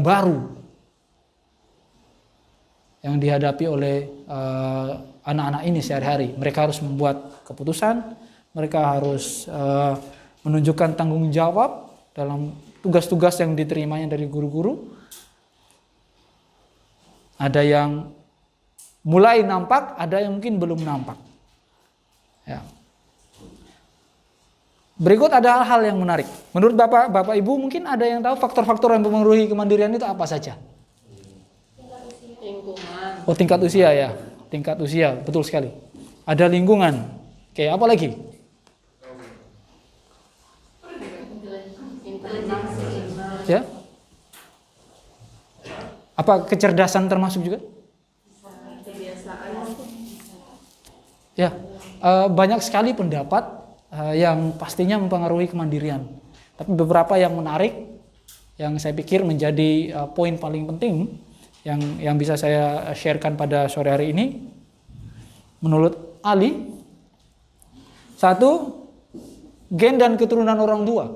baru yang dihadapi oleh anak-anak ini sehari-hari. Mereka harus membuat keputusan, mereka harus menunjukkan tanggung jawab dalam tugas-tugas yang diterimanya dari guru-guru. Ada yang mulai nampak, ada yang mungkin belum nampak. Ya. Berikut ada hal-hal yang menarik. Menurut Bapak Ibu mungkin ada yang tahu faktor-faktor yang mempengaruhi kemandirian itu apa saja? Lingkungan. Oh, tingkat usia ya. Tingkat usia, betul sekali. Ada lingkungan. Oke, apa lagi? Ya. Apa kecerdasan termasuk juga? Ya, banyak sekali pendapat yang pastinya mempengaruhi kemandirian. Tapi beberapa yang menarik, yang saya pikir menjadi poin paling penting yang bisa saya sharekan pada sore hari ini. Menurut Ali, satu, gen dan keturunan orang tua.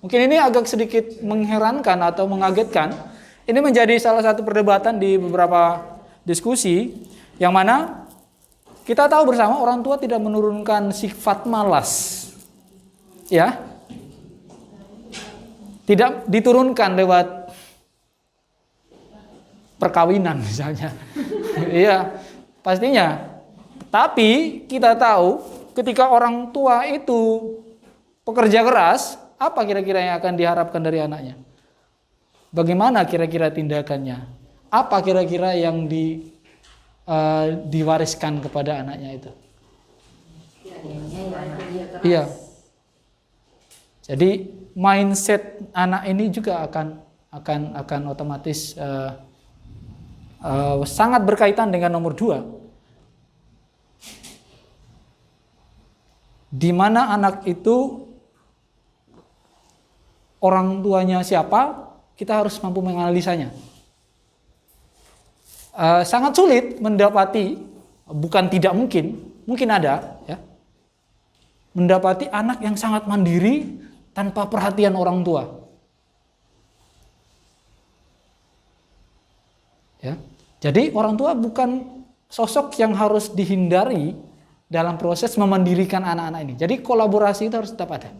Mungkin ini agak sedikit mengherankan atau mengagetkan. Ini menjadi salah satu perdebatan di beberapa diskusi, yang mana kita tahu bersama orang tua tidak menurunkan sifat malas. Ya. Tidak diturunkan lewat perkawinan misalnya. Iya, pastinya. Tapi kita tahu ketika orang tua itu pekerja keras, apa kira-kira yang akan diharapkan dari anaknya? Bagaimana kira-kira tindakannya? Apa kira-kira yang diwariskan kepada anaknya itu? Iya. Jadi mindset anak ini juga akan otomatis sangat berkaitan dengan nomor 2. Di mana anak itu orang tuanya siapa? Kita harus mampu menganalisanya. Sangat sulit mendapati, bukan tidak mungkin ada, ya, mendapati anak yang sangat mandiri tanpa perhatian orang tua. Ya, jadi orang tua bukan sosok yang harus dihindari dalam proses memandirikan anak-anak ini. Jadi kolaborasi itu harus tetap ada.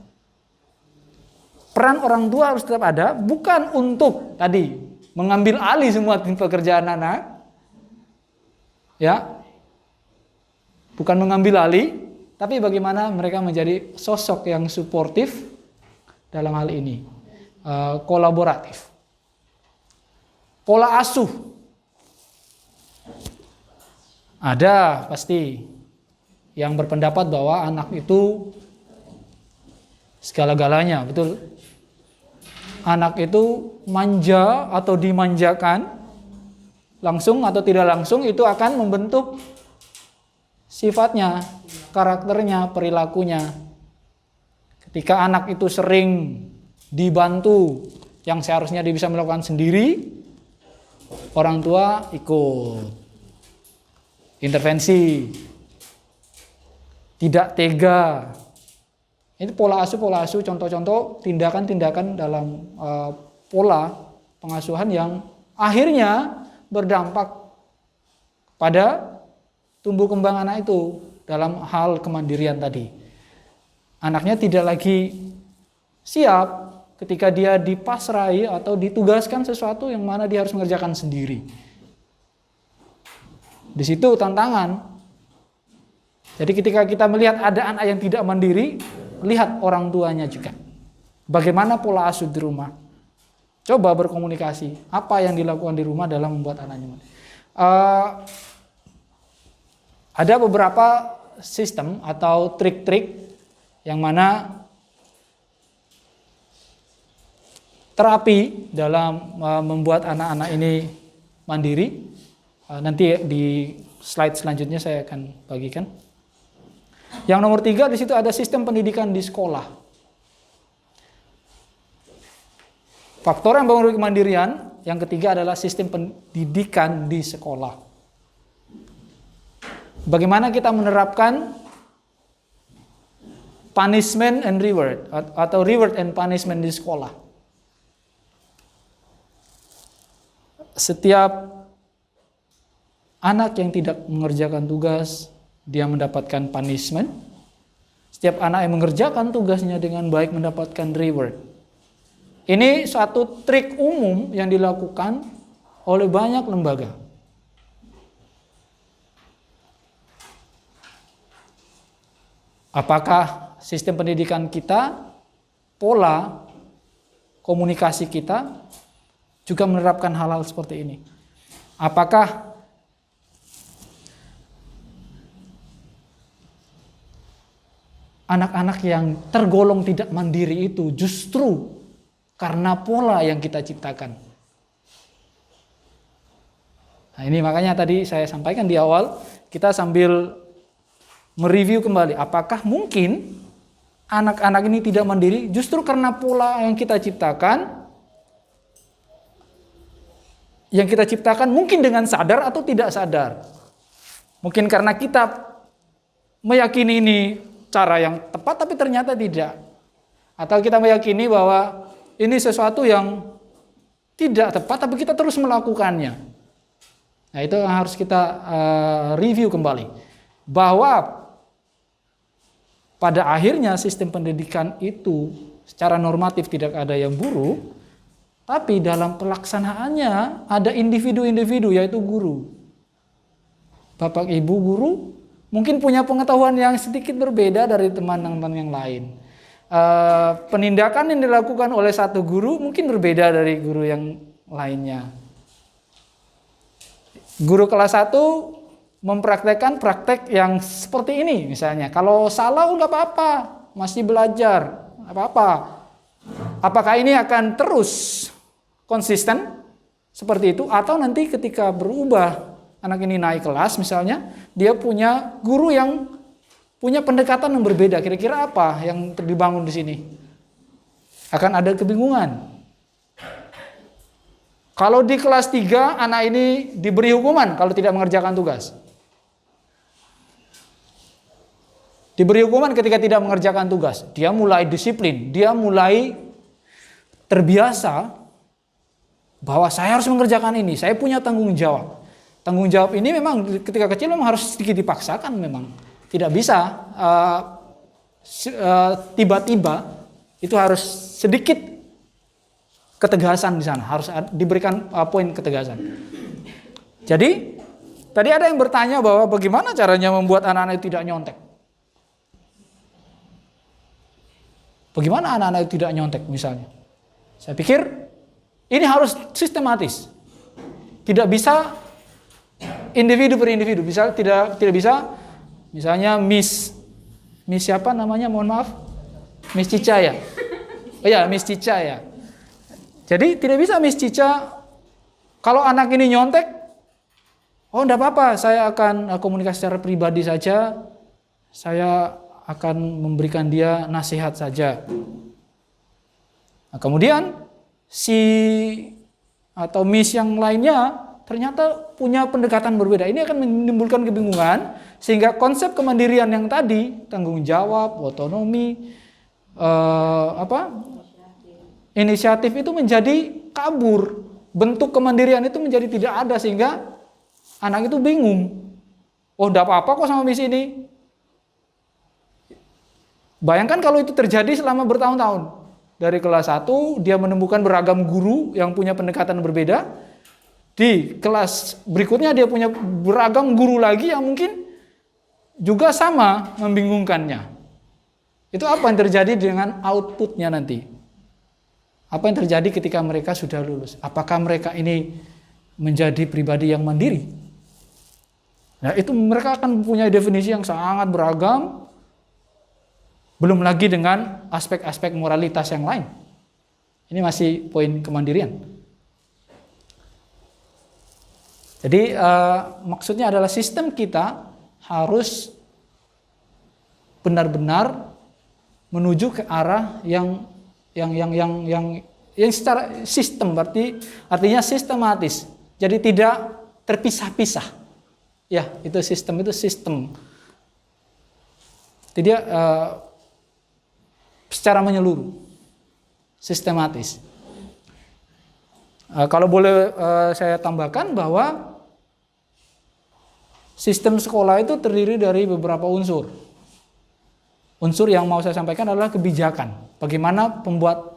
Peran orang tua harus tetap ada, bukan untuk tadi mengambil alih semua pekerjaan anak, ya, bukan mengambil alih, tapi bagaimana mereka menjadi sosok yang suportif dalam hal ini, kolaboratif. Pola asuh ada pasti, yang berpendapat bahwa anak itu segala-galanya, betul? Anak itu manja atau dimanjakan, langsung atau tidak langsung itu akan membentuk sifatnya, karakternya, perilakunya. Ketika anak itu sering dibantu yang seharusnya dia bisa melakukan sendiri, orang tua ikut intervensi, tidak tega. Ini pola asuh, contoh-contoh tindakan-tindakan dalam pola pengasuhan yang akhirnya berdampak pada tumbuh kembang anak itu dalam hal kemandirian tadi. Anaknya tidak lagi siap ketika dia dipasrai atau ditugaskan sesuatu yang mana dia harus mengerjakan sendiri. Di situ tantangan. Jadi ketika kita melihat ada anak yang tidak mandiri, lihat orang tuanya juga. Bagaimana pola asuh di rumah. Coba berkomunikasi. Apa yang dilakukan di rumah dalam membuat anaknya mandiri. Ada beberapa sistem atau trik-trik yang mana terapi dalam membuat anak-anak ini mandiri. Nanti di slide selanjutnya saya akan bagikan. Yang nomor 3 di situ ada sistem pendidikan di sekolah. Faktor yang membangun kemandirian. Yang ketiga adalah sistem pendidikan di sekolah. Bagaimana kita menerapkan punishment and reward atau reward and punishment di sekolah. Setiap anak yang tidak mengerjakan tugas, dia mendapatkan punishment. Setiap anak yang mengerjakan tugasnya dengan baik mendapatkan reward. Ini suatu trik umum yang dilakukan oleh banyak lembaga. Apakah sistem pendidikan kita, pola komunikasi kita juga menerapkan hal-hal seperti ini? Apakah anak-anak yang tergolong tidak mandiri itu justru karena pola yang kita ciptakan? Nah, ini makanya tadi saya sampaikan di awal, kita sambil mereview kembali, apakah mungkin anak-anak ini tidak mandiri justru karena pola yang kita ciptakan, mungkin dengan sadar atau tidak sadar. Mungkin karena kita meyakini ini cara yang tepat tapi ternyata tidak. Atau kita meyakini bahwa ini sesuatu yang tidak tepat tapi kita terus melakukannya. Nah, itu yang harus kita review kembali. Bahwa pada akhirnya sistem pendidikan itu secara normatif tidak ada yang buruk, tapi dalam pelaksanaannya ada individu-individu yaitu guru. Bapak Ibu guru mungkin punya pengetahuan yang sedikit berbeda dari teman-teman yang lain. Penindakan yang dilakukan oleh satu guru mungkin berbeda dari guru yang lainnya. Guru kelas 1 mempraktekkan praktek yang seperti ini misalnya. Kalau salah nggak apa-apa, masih belajar, nggak apa-apa. Apakah ini akan terus konsisten seperti itu atau nanti ketika berubah anak ini naik kelas misalnya, dia punya guru yang punya pendekatan yang berbeda. Kira-kira apa yang dibangun di sini? Akan ada kebingungan. Kalau di kelas 3 anak ini diberi hukuman kalau tidak mengerjakan tugas. Diberi hukuman ketika tidak mengerjakan tugas. Dia mulai disiplin, dia mulai terbiasa bahwa saya harus mengerjakan ini, saya punya tanggung jawab. Tanggung jawab ini memang ketika kecil memang harus sedikit dipaksakan memang. Tidak bisa tiba-tiba, itu harus sedikit ketegasan di sana, harus diberikan poin ketegasan. Jadi, tadi ada yang bertanya bahwa bagaimana caranya membuat anak-anak itu tidak nyontek. Bagaimana anak-anak itu tidak nyontek misalnya? Saya pikir ini harus sistematis. Tidak bisa individu per individu, tidak bisa Misalnya Miss siapa namanya? Mohon maaf. Miss Cica ya? Oh ya, Miss Cica ya. Jadi tidak bisa Miss Cica, kalau anak ini nyontek, oh enggak apa-apa, saya akan komunikasi secara pribadi saja, saya akan memberikan dia nasihat saja. Nah, kemudian si atau Miss yang lainnya ternyata punya pendekatan berbeda. Ini akan menimbulkan kebingungan, sehingga konsep kemandirian yang tadi, tanggung jawab, otonomi, inisiatif itu menjadi kabur. Bentuk kemandirian itu menjadi tidak ada, sehingga anak itu bingung. Oh, enggak apa-apa kok sama Miss ini. Bayangkan kalau itu terjadi selama bertahun-tahun. Dari kelas 1 dia menemukan beragam guru yang punya pendekatan berbeda. Di kelas berikutnya dia punya beragam guru lagi yang mungkin juga sama membingungkannya. Itu apa yang terjadi dengan outputnya nanti? Apa yang terjadi ketika mereka sudah lulus? Apakah mereka ini menjadi pribadi yang mandiri? Nah, itu mereka akan punya definisi yang sangat beragam. Belum lagi dengan aspek-aspek moralitas yang lain. Ini masih poin kemandirian. Jadi maksudnya adalah sistem kita harus benar-benar menuju ke arah yang secara sistem, artinya sistematis. Jadi tidak terpisah-pisah. Ya, itu sistem. Tidak secara menyeluruh, sistematis. Kalau boleh saya tambahkan bahwa sistem sekolah itu terdiri dari beberapa unsur. Unsur yang mau saya sampaikan adalah kebijakan. Bagaimana pembuat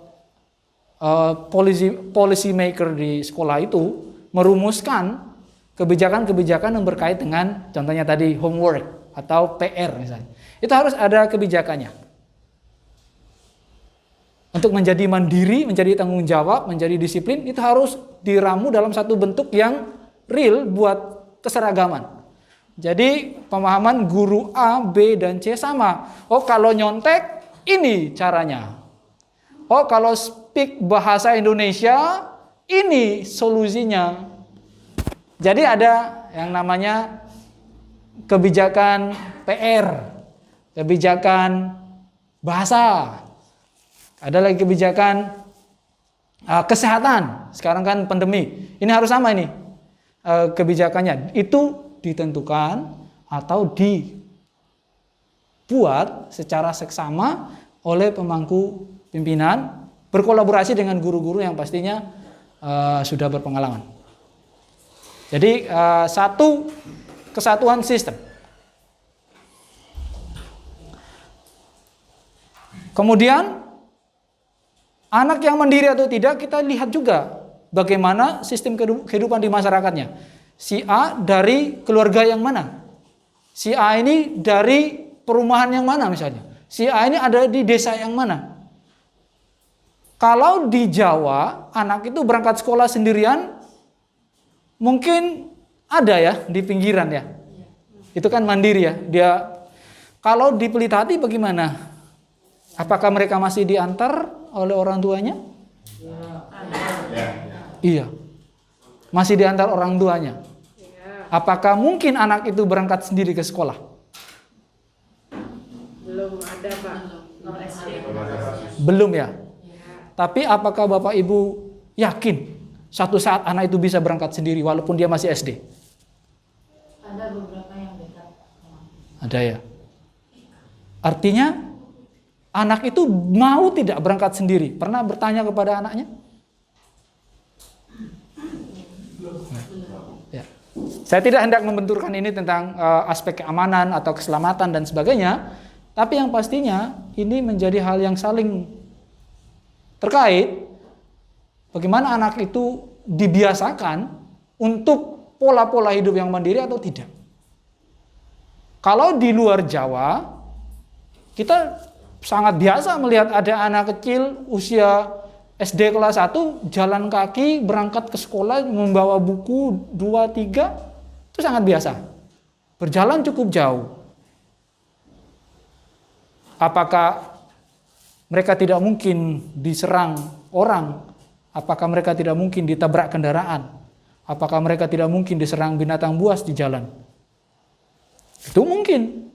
policy maker di sekolah itu merumuskan kebijakan-kebijakan yang berkait dengan contohnya tadi homework atau PR misalnya. Itu harus ada kebijakannya. Untuk menjadi mandiri, menjadi tanggung jawab, menjadi disiplin, itu harus diramu dalam satu bentuk yang real buat keseragaman. Jadi pemahaman guru A, B, dan C sama. Oh, kalau nyontek, ini caranya. Oh, kalau speak bahasa Indonesia, ini solusinya. Jadi ada yang namanya kebijakan PR, kebijakan bahasa, ada lagi kebijakan kesehatan. Sekarang kan pandemi, ini harus sama ini kebijakannya. Itu ditentukan atau dibuat secara seksama oleh pemangku pimpinan, berkolaborasi dengan guru-guru yang pastinya sudah berpengalaman. Jadi satu kesatuan sistem. Kemudian anak yang mandiri atau tidak, kita lihat juga bagaimana sistem kehidupan di masyarakatnya. Si A dari keluarga yang mana? Si A ini dari perumahan yang mana misalnya? Si A ini ada di desa yang mana? Kalau di Jawa, anak itu berangkat sekolah sendirian, mungkin ada ya di pinggiran ya. Itu kan mandiri ya. Dia kalau di Pelitahati bagaimana? Apakah mereka masih diantar oleh orang tuanya? Iya. Masih diantar orang tuanya. Apakah mungkin anak itu berangkat sendiri ke sekolah? Belum ada, Pak. Belum ya? Tapi apakah Bapak Ibu yakin suatu saat anak itu bisa berangkat sendiri walaupun dia masih SD? Ada beberapa yang dekat. Ada ya? Artinya anak itu mau tidak berangkat sendiri? Pernah bertanya kepada anaknya? Ya. Saya tidak hendak membenturkan ini tentang aspek keamanan atau keselamatan dan sebagainya, tapi yang pastinya ini menjadi hal yang saling terkait. Bagaimana anak itu dibiasakan untuk pola-pola hidup yang mandiri atau tidak. Kalau di luar Jawa, kita sangat biasa melihat ada anak kecil usia SD kelas 1 jalan kaki berangkat ke sekolah membawa buku 2-3, itu sangat biasa. Berjalan cukup jauh. Apakah mereka tidak mungkin diserang orang? Apakah mereka tidak mungkin ditabrak kendaraan? Apakah mereka tidak mungkin diserang binatang buas di jalan? Itu mungkin,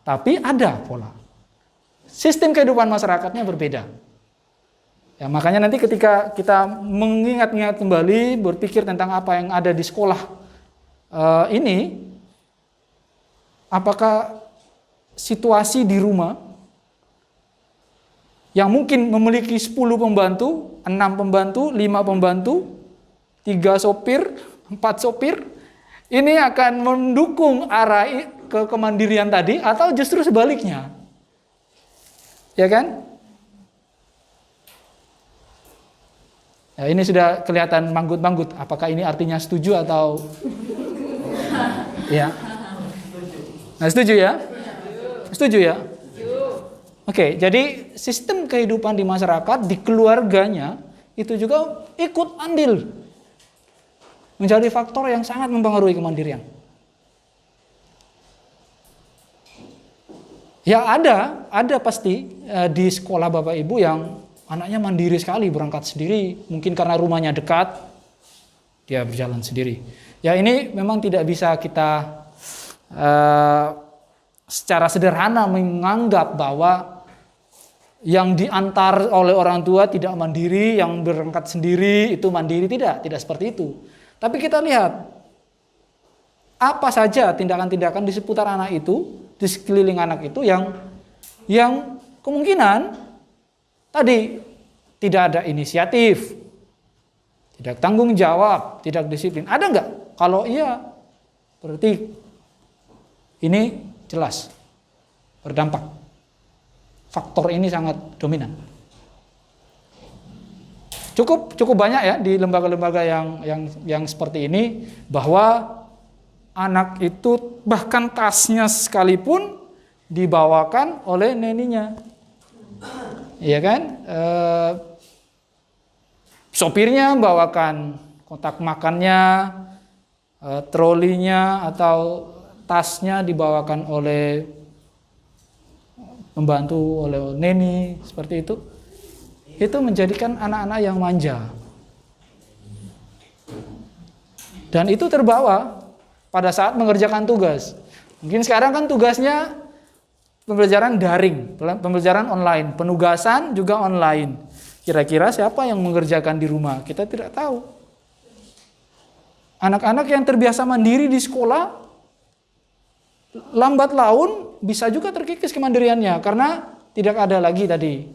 tapi ada pola. Sistem kehidupan masyarakatnya berbeda. Ya, makanya nanti ketika kita mengingat-ingat kembali, berpikir tentang apa yang ada di sekolah ini, apakah situasi di rumah yang mungkin memiliki 10 pembantu, 6 pembantu, 5 pembantu, 3 sopir, 4 sopir, ini akan mendukung arah ke kemandirian tadi atau justru sebaliknya. Ya kan? Ya, ini sudah kelihatan manggut-manggut. Apakah ini artinya setuju atau ya? Nah, setuju ya? Setuju ya? Oke, jadi sistem kehidupan di masyarakat, di keluarganya, itu juga ikut andil menjadi faktor yang sangat mempengaruhi kemandirian. Ya ada pasti di sekolah Bapak Ibu yang anaknya mandiri sekali, berangkat sendiri, mungkin karena rumahnya dekat, dia berjalan sendiri. Ya ini memang tidak bisa kita secara sederhana menganggap bahwa yang diantar oleh orang tua tidak mandiri, yang berangkat sendiri itu mandiri, tidak seperti itu. Tapi kita lihat apa saja tindakan-tindakan di seputar anak itu, di sekeliling anak itu yang kemungkinan tadi tidak ada inisiatif, tidak tanggung jawab, tidak disiplin. Ada enggak? Kalau iya, berarti ini jelas berdampak. Faktor ini sangat dominan. Cukup banyak ya di lembaga-lembaga yang seperti ini, bahwa anak itu bahkan tasnya sekalipun dibawakan oleh neninya. Iya kan? Sopirnya bawakan kotak makannya, trolinya atau tasnya dibawakan oleh membantu, oleh neni, seperti itu menjadikan anak-anak yang manja. Dan itu terbawa pada saat mengerjakan tugas. Mungkin sekarang kan tugasnya pembelajaran daring, pembelajaran online, penugasan juga online. Kira-kira siapa yang mengerjakan di rumah? Kita tidak tahu. Anak-anak yang terbiasa mandiri di sekolah, lambat laun bisa juga terkikis kemandiriannya karena tidak ada lagi tadi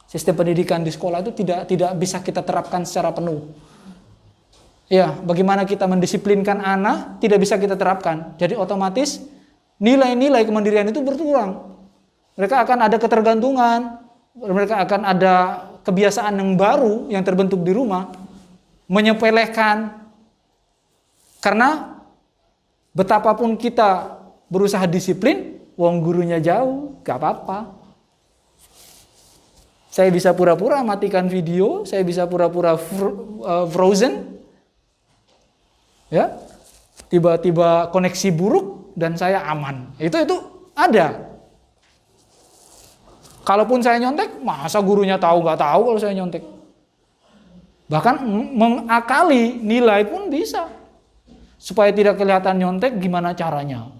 sistem pendidikan di sekolah itu tidak bisa kita terapkan secara penuh. Ya, bagaimana kita mendisiplinkan anak tidak bisa kita terapkan. Jadi otomatis nilai-nilai kemandirian itu berkurang. Mereka akan ada ketergantungan, mereka akan ada kebiasaan yang baru yang terbentuk di rumah, menyepelekan. Karena betapapun kita berusaha disiplin, wong gurunya jauh, gak apa-apa. Saya bisa pura-pura matikan video, saya bisa pura-pura frozen, ya, tiba-tiba koneksi buruk dan saya aman. Itu ada. Kalaupun saya nyontek, masa gurunya tahu nggak tahu kalau saya nyontek? Bahkan mengakali nilai pun bisa, supaya tidak kelihatan nyontek. Gimana caranya?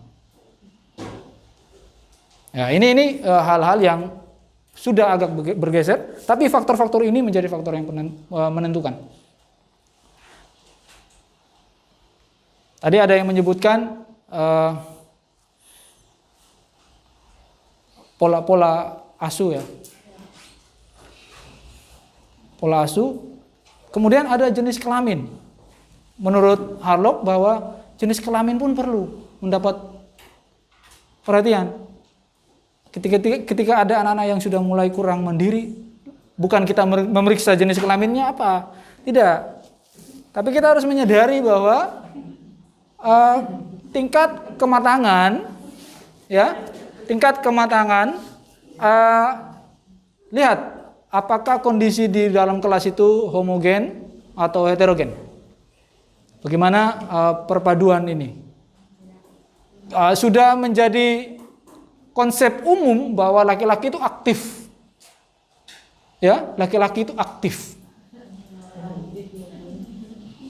Ya, ini hal-hal yang sudah agak bergeser, tapi faktor-faktor ini menjadi faktor yang menentukan. Tadi ada yang menyebutkan pola-pola asuh ya. Pola asuh. Kemudian ada jenis kelamin. Menurut Harlock bahwa jenis kelamin pun perlu mendapat perhatian. Ketika ada anak-anak yang sudah mulai kurang mandiri, bukan kita memeriksa jenis kelaminnya apa, tidak. Tapi kita harus menyadari bahwa tingkat kematangan, ya, lihat apakah kondisi di dalam kelas itu homogen atau heterogen. Bagaimana perpaduan ini? Sudah menjadi konsep umum bahwa laki-laki itu aktif. Ya, laki-laki itu aktif.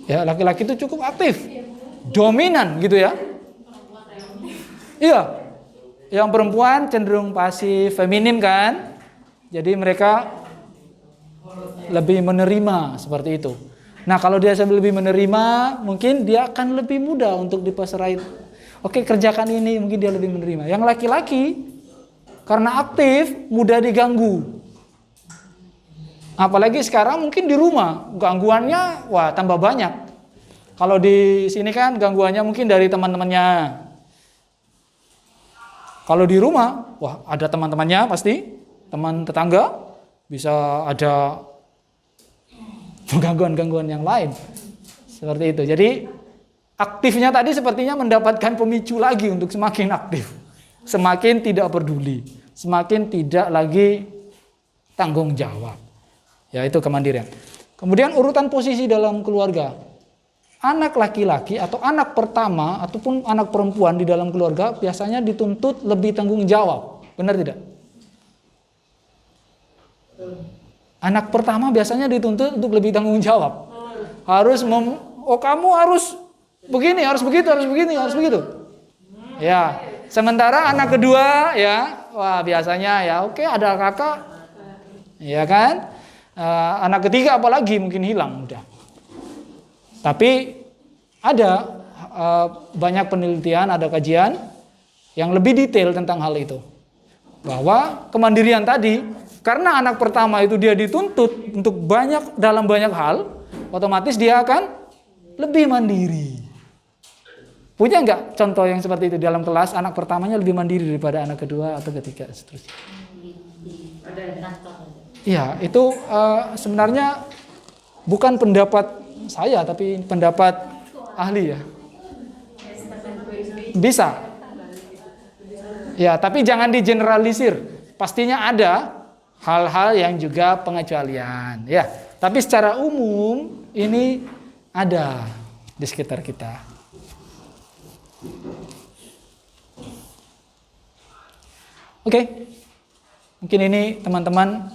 Ya, laki-laki itu cukup aktif. Dominan gitu ya. Iya. Yang perempuan cenderung pasif, feminim kan? Jadi mereka lebih menerima seperti itu. Nah, kalau dia lebih menerima, mungkin dia akan lebih mudah untuk dipasrai. Oke, kerjakan ini, mungkin dia lebih menerima. Yang laki-laki karena aktif, mudah diganggu. Apalagi sekarang mungkin di rumah, gangguannya wah tambah banyak. Kalau di sini kan gangguannya mungkin dari teman-temannya. Kalau di rumah, wah ada teman-temannya pasti, teman tetangga, bisa ada gangguan-gangguan yang lain. Seperti itu. Jadi aktifnya tadi sepertinya mendapatkan pemicu lagi untuk semakin aktif. Semakin tidak peduli, semakin tidak lagi tanggung jawab. Ya, itu kemandirian. Kemudian urutan posisi dalam keluarga. Anak laki-laki atau anak pertama ataupun anak perempuan di dalam keluarga biasanya dituntut lebih tanggung jawab. Benar tidak? Anak pertama biasanya dituntut untuk lebih tanggung jawab. Kamu harus begini, harus begitu, harus begini, harus begitu. Ya, sementara anak kedua ya, wah biasanya ya oke, ada kakak. Ya kan? Anak ketiga apalagi mungkin hilang udah. Tapi ada banyak penelitian, ada kajian yang lebih detail tentang hal itu. Bahwa kemandirian tadi, karena anak pertama itu dia dituntut untuk dalam banyak hal, otomatis dia akan lebih mandiri. Punya nggak contoh yang seperti itu dalam kelas, anak pertamanya lebih mandiri daripada anak kedua atau ketiga seterusnya? Iya, itu sebenarnya bukan pendapat saya, tapi pendapat ahli ya. Bisa. Ya, tapi jangan digeneralisir. Pastinya ada hal-hal yang juga pengecualian. Ya, tapi secara umum ini ada di sekitar kita. Oke. Mungkin ini teman-teman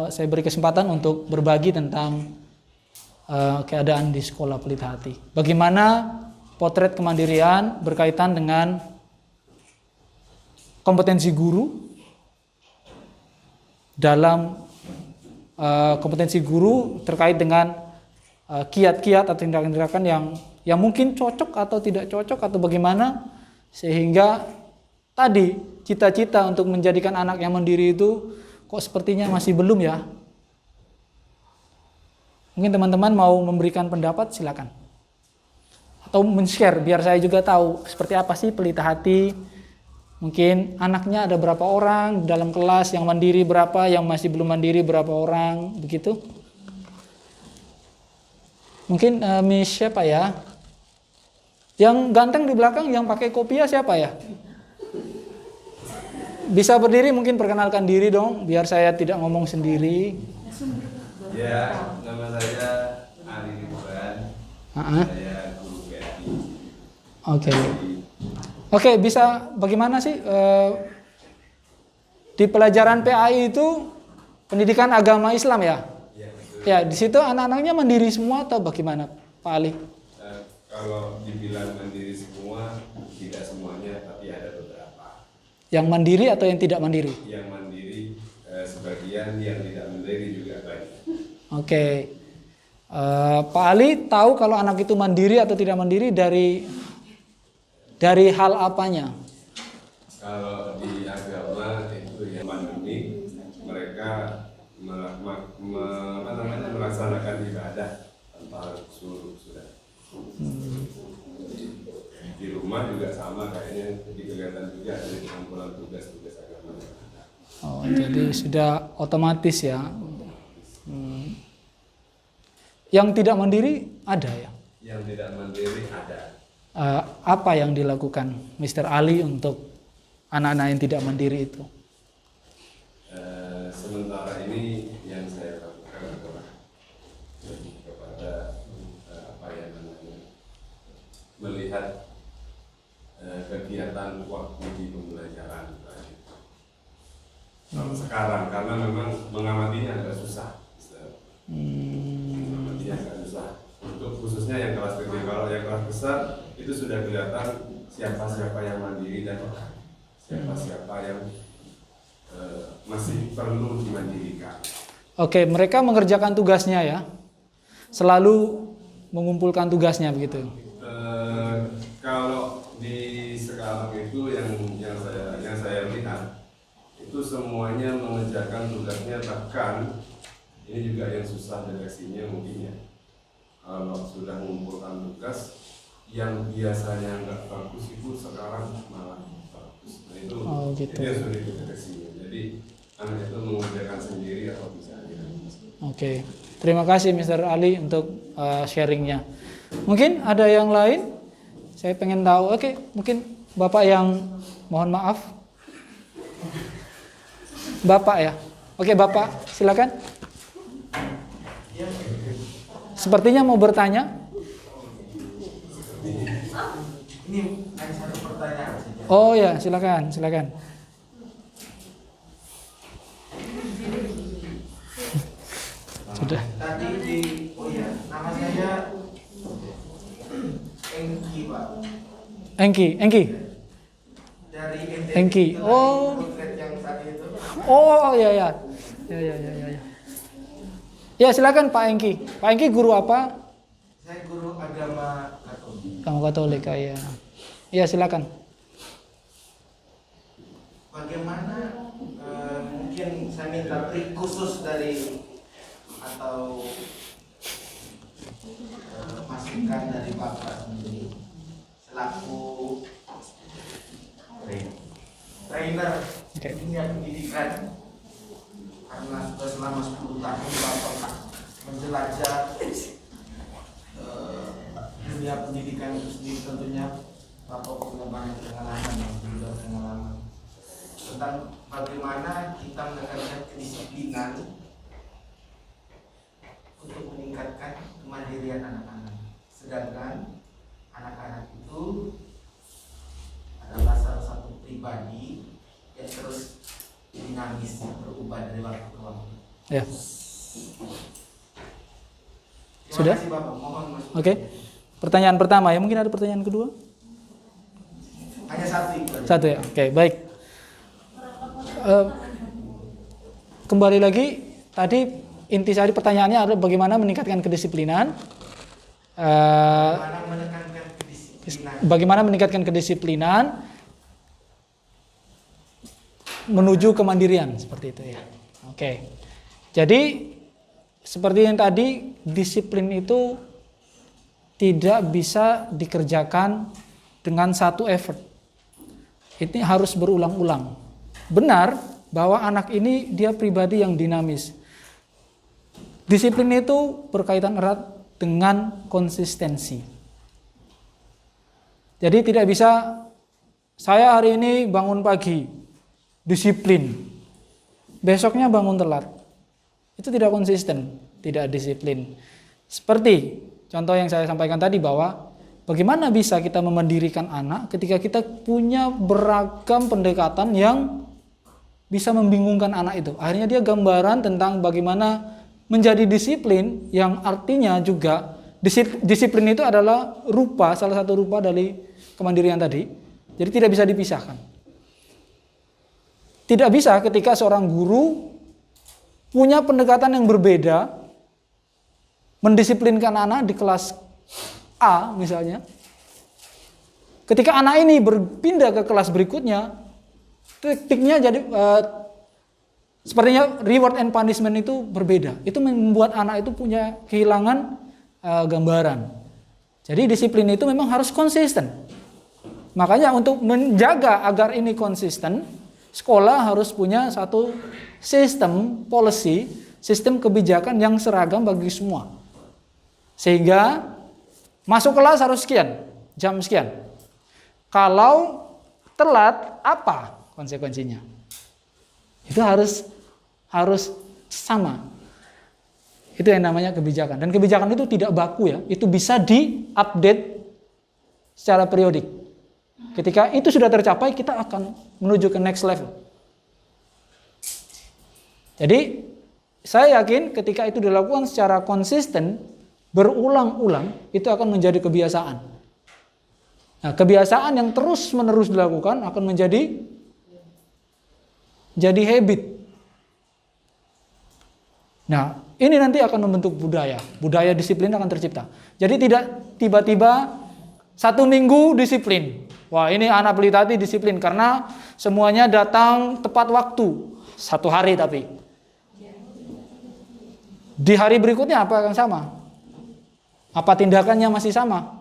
saya beri kesempatan untuk berbagi tentang keadaan di sekolah Pelita Hati. Bagaimana potret kemandirian berkaitan dengan kompetensi guru dalam kompetensi guru terkait dengan kiat-kiat atau tindakan-tindakan yang mungkin cocok atau tidak cocok atau bagaimana sehingga tadi cita-cita untuk menjadikan anak yang mandiri itu kok sepertinya masih belum ya. Mungkin teman-teman mau memberikan pendapat, silakan. Atau men-share biar saya juga tahu seperti apa sih Pelita Hati. Mungkin anaknya ada berapa orang dalam kelas, yang mandiri berapa, yang masih belum mandiri berapa orang, begitu. Mungkin Miss siapa ya? Yang ganteng di belakang yang pakai kopiah siapa ya? Bisa berdiri, mungkin perkenalkan diri dong biar saya tidak ngomong sendiri. Ya, nama saya Ali Ridwan. Saya guru PAI. Oke, bisa bagaimana sih di pelajaran PAI itu pendidikan agama Islam ya? Ya, betul. Ya, di situ anak-anaknya mandiri semua atau bagaimana, Pak Ali? Kalau dibilang mandiri semua, tidak semuanya, tapi ada beberapa. Yang mandiri atau yang tidak mandiri? Yang mandiri sebagian, yang tidak mandiri juga banyak. Oke. Pak Ali tahu kalau anak itu mandiri atau tidak mandiri dari hal apanya? Kalau di agama itu yang pandemi, mereka melaksanakan ibadah tanpa sudah. Di rumah juga sama kayaknya, di kelihatan juga ada kumpulan tugas-tugas agama. Oh, jadi sudah otomatis ya. Yang tidak mandiri ada ya? Yang tidak mandiri ada. Apa yang dilakukan Mr. Ali untuk anak-anak yang tidak mandiri itu? Sementara ini yang saya lakukan adalah lebih kepada melihat kegiatan waktu di pembelajaran. sekarang karena memang mengamatinya agak susah. Mengamatinya agak susah. Untuk khususnya yang kelas kecil, kalau yang kelas besar itu sudah kelihatan siapa-siapa yang mandiri dan siapa-siapa yang masih perlu dimandirikan. Oke, mereka mengerjakan tugasnya ya. Selalu mengumpulkan tugasnya begitu. Kalau di sekarang itu yang saya lihat itu semuanya mengerjakan tugasnya, bahkan ini juga yang susah deteksinya mungkin ya. Kalau sudah mengumpulkan tugas yang biasanya nggak bagus itu sekarang malah bagus. Nah itu gitu. yang sulit deteksinya. Jadi anak itu mengerjakan sendiri atau bisa. Oke, terima kasih Mr. Ali untuk sharingnya. Mungkin ada yang lain? Saya pengen tahu. Oke, mungkin Bapak yang mohon maaf. Bapak ya. Oke, Bapak silakan. Sepertinya mau bertanya. Ini ada satu pertanyaan saja. Oh ya, silakan. Sudah. Tadi nama saya Engki, Pak. Engki. Dari NTT. Engki. Oh. Yang tadi itu. Oh ya. Ya silakan Pak Engki. Pak Engki guru apa? Saya guru agama Katolik. Kamu Katolik ya. Iya silakan. Bagaimana mungkin saya minta trik khusus dari atau masukan dari Bapak sendiri selaku trainer dunia pendidikan, karena sudah selama 10 tahun Bapak menjelajah dunia pendidikan itu sendiri, tentunya Bapak punya banyak pengalaman tentang bagaimana kita menekankan kedisiplinan untuk meningkatkan kemandirian anak-anak. Sedangkan anak-anak itu adalah salah satu pribadi yang terus dinamis, berubah dari waktu ke waktu. Ya. Terima Sudah? kasih Bapak, mohon masukan. Oke. Pertanyaan pertama ya, mungkin ada pertanyaan kedua? Hanya satu itu aja. Satu ya. Oke, baik. Kembali lagi tadi intisari pertanyaannya adalah bagaimana meningkatkan kedisiplinan. Bagaimana meningkatkan kedisiplinan menuju kemandirian seperti itu ya. Oke. Jadi seperti yang tadi, disiplin itu tidak bisa dikerjakan dengan satu effort. Ini harus berulang-ulang. Benar bahwa anak ini dia pribadi yang dinamis. Disiplin itu berkaitan erat dengan konsistensi. Jadi tidak bisa saya hari ini bangun pagi, disiplin. Besoknya bangun telat. Itu tidak konsisten, tidak disiplin. Seperti contoh yang saya sampaikan tadi bahwa bagaimana bisa kita memandirikan anak ketika kita punya beragam pendekatan yang bisa membingungkan anak itu. Akhirnya dia gambaran tentang bagaimana menjadi disiplin, yang artinya juga disiplin itu adalah rupa, salah satu rupa dari kemandirian tadi. Jadi tidak bisa dipisahkan. Tidak bisa ketika seorang guru punya pendekatan yang berbeda, mendisiplinkan anak di kelas A misalnya. Ketika anak ini berpindah ke kelas berikutnya, tekniknya jadi sepertinya reward and punishment itu berbeda. Itu membuat anak itu punya kehilangan gambaran. Jadi disiplin itu memang harus konsisten. Makanya untuk menjaga agar ini konsisten, sekolah harus punya satu sistem policy, sistem kebijakan yang seragam bagi semua. Sehingga masuk kelas harus sekian, jam sekian. Kalau telat, apa konsekuensinya? Itu harus sama. Itu yang namanya kebijakan. Dan kebijakan itu tidak baku ya. Itu bisa diupdate secara periodik. Ketika itu sudah tercapai, kita akan menuju ke next level. Jadi saya yakin ketika itu dilakukan secara konsisten, berulang-ulang, itu akan menjadi kebiasaan. Nah, kebiasaan yang terus-menerus dilakukan akan menjadi habit. Nah, ini nanti akan membentuk budaya disiplin akan tercipta. Jadi tidak tiba-tiba 1 minggu disiplin. Wah, ini anak Pelita Hati disiplin karena semuanya datang tepat waktu. 1 hari tapi. Di hari berikutnya apa akan sama? Apa tindakannya masih sama?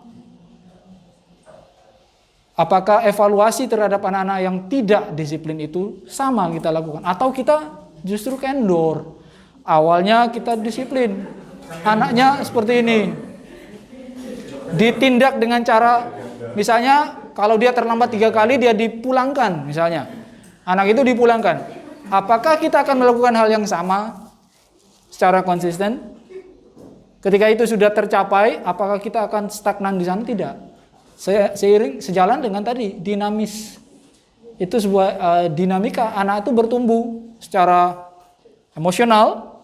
Apakah evaluasi terhadap anak-anak yang tidak disiplin itu sama kita lakukan? Atau kita justru kendor? Awalnya kita disiplin, anaknya seperti ini. Ditindak dengan cara, misalnya kalau dia terlambat 3 kali dia dipulangkan misalnya. Anak itu dipulangkan. Apakah kita akan melakukan hal yang sama secara konsisten? Ketika itu sudah tercapai, apakah kita akan stagnan di sana? Tidak. Sejalan dengan tadi dinamis. Itu sebuah dinamika. Anak itu bertumbuh secara emosional,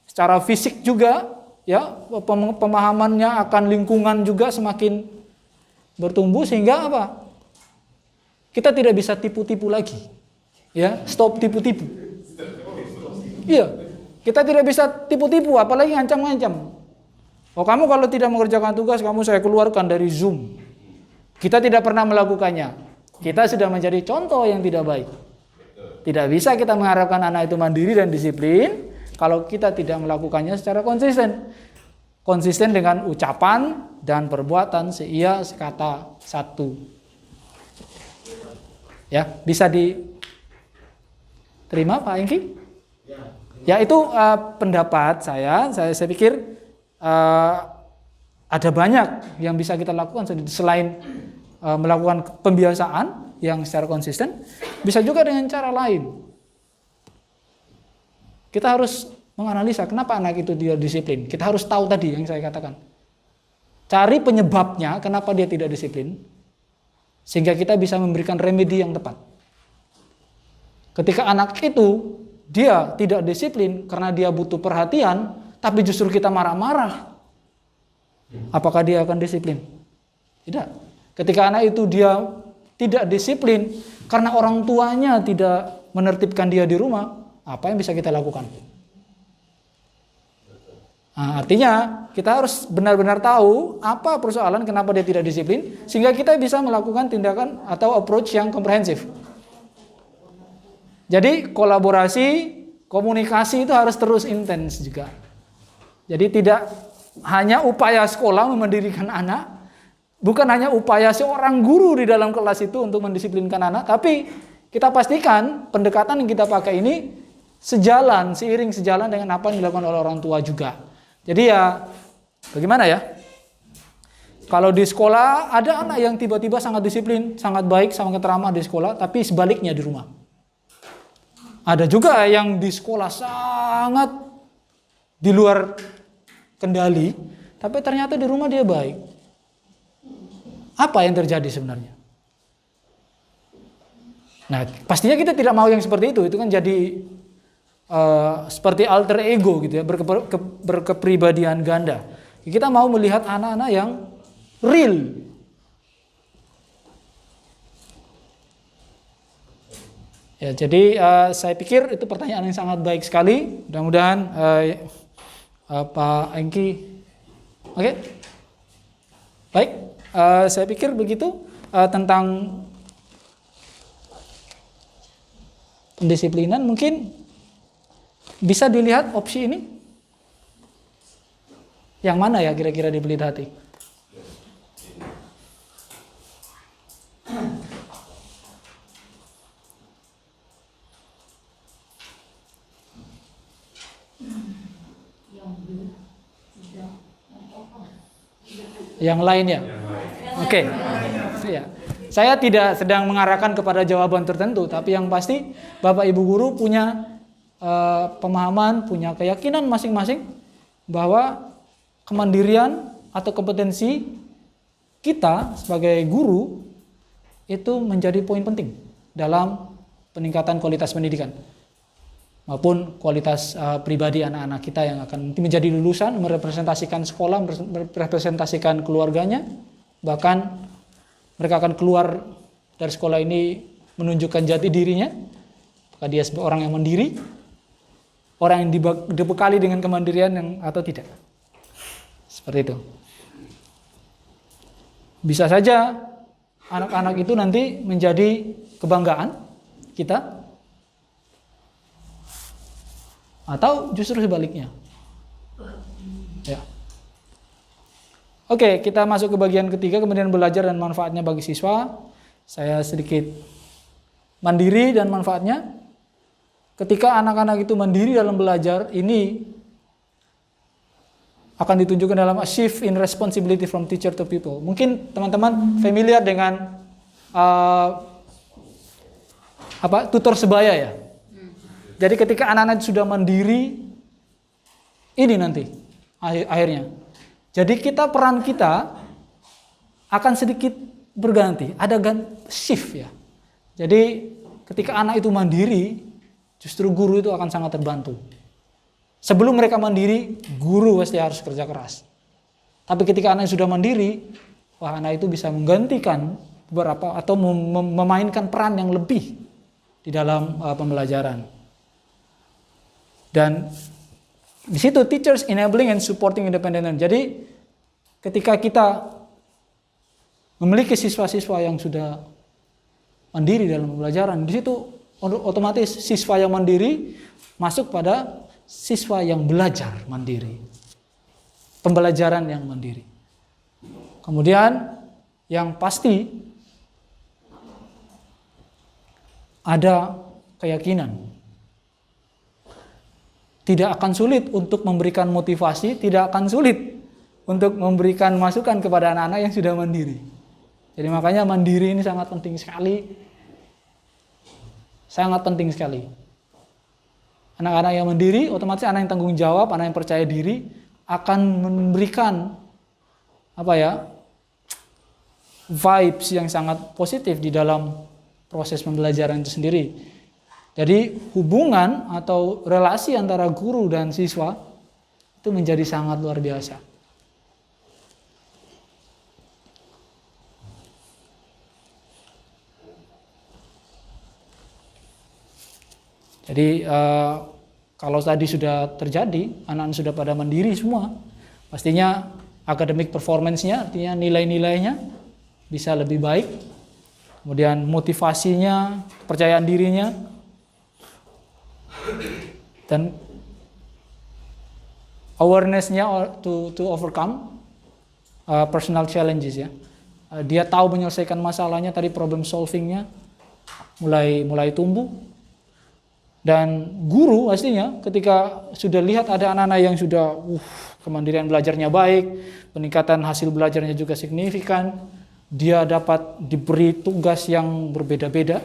secara fisik juga, ya, pemahamannya akan lingkungan juga semakin bertumbuh sehingga apa? Kita tidak bisa tipu-tipu lagi. Ya, stop tipu-tipu. Iya, kita tidak bisa tipu-tipu, apalagi ngancam-ngancam. Oh, kamu kalau tidak mengerjakan tugas, kamu saya keluarkan dari Zoom. Kita tidak pernah melakukannya. Kita sudah menjadi contoh yang tidak baik. Tidak bisa kita mengharapkan anak itu mandiri dan disiplin kalau kita tidak melakukannya secara konsisten. Konsisten dengan ucapan dan perbuatan seia sekata satu. Ya, bisa diterima Pak Engki? Ya, itu pendapat saya pikir ada banyak yang bisa kita lakukan selain melakukan pembiasaan yang secara konsisten, bisa juga dengan cara lain. Kita harus menganalisa kenapa anak itu dia disiplin. Kita harus tahu tadi yang saya katakan. Cari penyebabnya kenapa dia tidak disiplin, sehingga kita bisa memberikan remedi yang tepat. Ketika anak itu dia tidak disiplin karena dia butuh perhatian, tapi justru kita marah-marah, apakah dia akan disiplin? Tidak. Ketika anak itu dia tidak disiplin karena orang tuanya tidak menertibkan dia di rumah, apa yang bisa kita lakukan? Nah, artinya kita harus benar-benar tahu apa persoalan kenapa dia tidak disiplin, sehingga kita bisa melakukan tindakan atau approach yang komprehensif. Jadi kolaborasi, komunikasi itu harus terus intens juga. Jadi tidak hanya upaya sekolah mendirikan anak, bukan hanya upaya seorang guru di dalam kelas itu untuk mendisiplinkan anak, tapi kita pastikan pendekatan yang kita pakai ini seiring sejalan dengan apa yang dilakukan oleh orang tua juga. Jadi ya bagaimana ya? Kalau di sekolah ada anak yang tiba-tiba sangat disiplin, sangat baik, sangat ramah di sekolah, tapi sebaliknya di rumah. Ada juga yang di sekolah sangat di luar kendali, tapi ternyata di rumah dia baik. Apa yang terjadi sebenarnya? Nah, pastinya kita tidak mau yang seperti itu kan jadi seperti alter ego gitu ya, berkepribadian ganda. Kita mau melihat anak-anak yang real. Ya, jadi saya pikir itu pertanyaan yang sangat baik sekali. Mudah-mudahan Pak Engki, oke? Baik, saya pikir begitu tentang pendisiplinan. Mungkin bisa dilihat opsi ini. Yang mana ya kira-kira di Pelita Hati? Yang lainnya. Oke. Ya. Saya tidak sedang mengarahkan kepada jawaban tertentu, tapi yang pasti Bapak Ibu guru punya pemahaman, punya keyakinan masing-masing bahwa kemandirian atau kompetensi kita sebagai guru itu menjadi poin penting dalam peningkatan kualitas pendidikan. maupun kualitas pribadi anak-anak kita yang akan menjadi lulusan, merepresentasikan sekolah, merepresentasikan keluarganya, bahkan mereka akan keluar dari sekolah ini menunjukkan jati dirinya, apakah dia sebagai orang yang mandiri, orang yang dibekali dengan kemandirian atau tidak. Seperti itu. Bisa saja anak-anak itu nanti menjadi kebanggaan kita, atau justru sebaliknya. Ya. Oke, kita masuk ke bagian ketiga, kemudian belajar dan manfaatnya bagi siswa. Saya sedikit mandiri dan manfaatnya. Ketika anak-anak itu mandiri dalam belajar, ini akan ditunjukkan dalam a shift in responsibility from teacher to pupil. Mungkin teman-teman familiar dengan tutor sebaya ya. Jadi ketika anak-anak sudah mandiri, ini nanti akhirnya. Jadi peran kita akan sedikit berganti, ada shift ya. Jadi ketika anak itu mandiri, justru guru itu akan sangat terbantu. Sebelum mereka mandiri, guru pasti harus kerja keras. Tapi ketika anak sudah mandiri, anak itu bisa menggantikan beberapa atau memainkan peran yang lebih di dalam pembelajaran. Dan di situ teachers enabling and supporting independent learning. Jadi ketika kita memiliki siswa-siswa yang sudah mandiri dalam pembelajaran, di situ otomatis siswa yang mandiri masuk pada siswa yang belajar mandiri. Pembelajaran yang mandiri. Kemudian yang pasti ada keyakinan. Tidak akan sulit untuk memberikan motivasi, tidak akan sulit untuk memberikan masukan kepada anak-anak yang sudah mandiri. Jadi makanya mandiri ini sangat penting sekali. Sangat penting sekali. Anak-anak yang mandiri, otomatis anak yang tanggung jawab, anak yang percaya diri akan memberikan vibes yang sangat positif di dalam proses pembelajaran itu sendiri. Jadi hubungan atau relasi antara guru dan siswa itu menjadi sangat luar biasa. Jadi kalau tadi sudah terjadi, anak-anak sudah pada mandiri semua, pastinya academic performance-nya, artinya nilai-nilainya bisa lebih baik. Kemudian motivasinya, kepercayaan dirinya, dan awareness-nya to overcome personal challenges ya. Dia tahu menyelesaikan masalahnya, tadi problem solving-nya mulai tumbuh. Dan guru pastinya ketika sudah lihat ada anak-anak yang sudah kemandirian belajarnya baik, peningkatan hasil belajarnya juga signifikan, dia dapat diberi tugas yang berbeda-beda.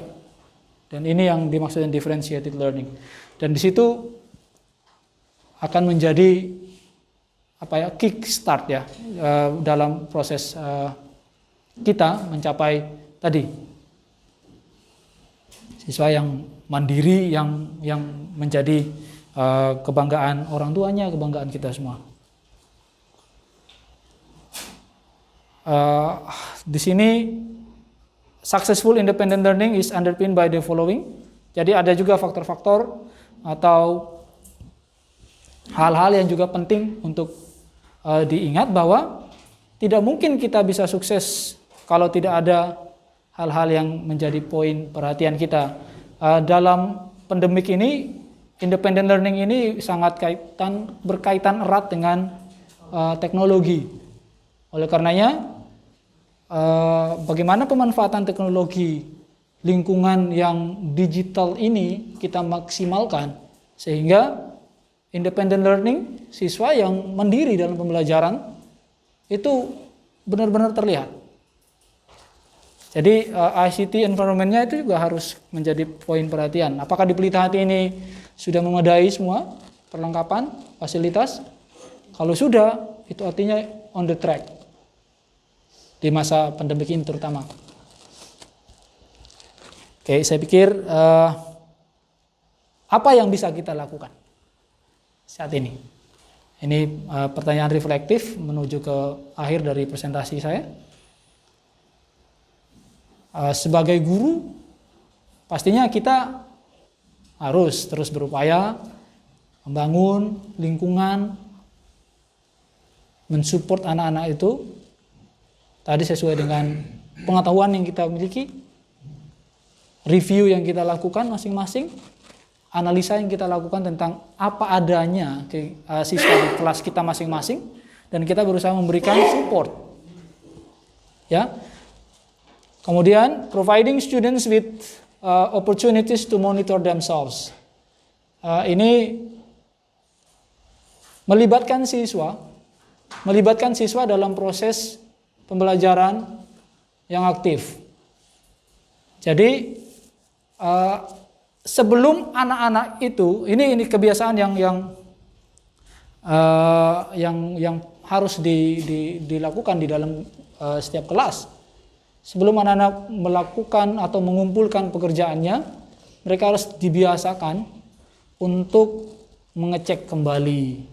Dan ini yang dimaksudkan differentiated learning. Dan di situ akan menjadi kick start ya dalam proses kita mencapai tadi siswa yang mandiri, yang menjadi kebanggaan orang tuanya, kebanggaan kita semua. Di sini successful independent learning is underpinned by the following. Jadi ada juga faktor-faktor atau hal-hal yang juga penting untuk diingat bahwa tidak mungkin kita bisa sukses kalau tidak ada hal-hal yang menjadi poin perhatian kita. Dalam pandemik ini, independent learning ini sangat berkaitan erat dengan teknologi. Oleh karenanya, bagaimana pemanfaatan teknologi lingkungan yang digital ini kita maksimalkan sehingga independent learning siswa yang mandiri dalam pembelajaran itu benar-benar terlihat. Jadi ICT environment-nya itu juga harus menjadi poin perhatian. Apakah di Pelita Hati ini sudah memadai semua perlengkapan, fasilitas? Kalau sudah, itu artinya on the track di masa pandemi ini terutama. Oke, saya pikir Apa yang bisa kita lakukan saat ini? Ini pertanyaan reflektif menuju ke akhir dari presentasi saya. Sebagai guru, pastinya kita harus terus berupaya membangun lingkungan, mensupport anak-anak itu tadi sesuai dengan pengetahuan yang kita miliki, review yang kita lakukan masing-masing, analisa yang kita lakukan tentang apa adanya siswa di kelas kita masing-masing, dan kita berusaha memberikan support. Ya. Kemudian providing students with opportunities to monitor themselves. Ini melibatkan siswa dalam proses pembelajaran yang aktif. Jadi sebelum anak-anak itu, ini kebiasaan yang harus dilakukan di dalam setiap kelas. Sebelum anak-anak melakukan atau mengumpulkan pekerjaannya, mereka harus dibiasakan untuk mengecek kembali,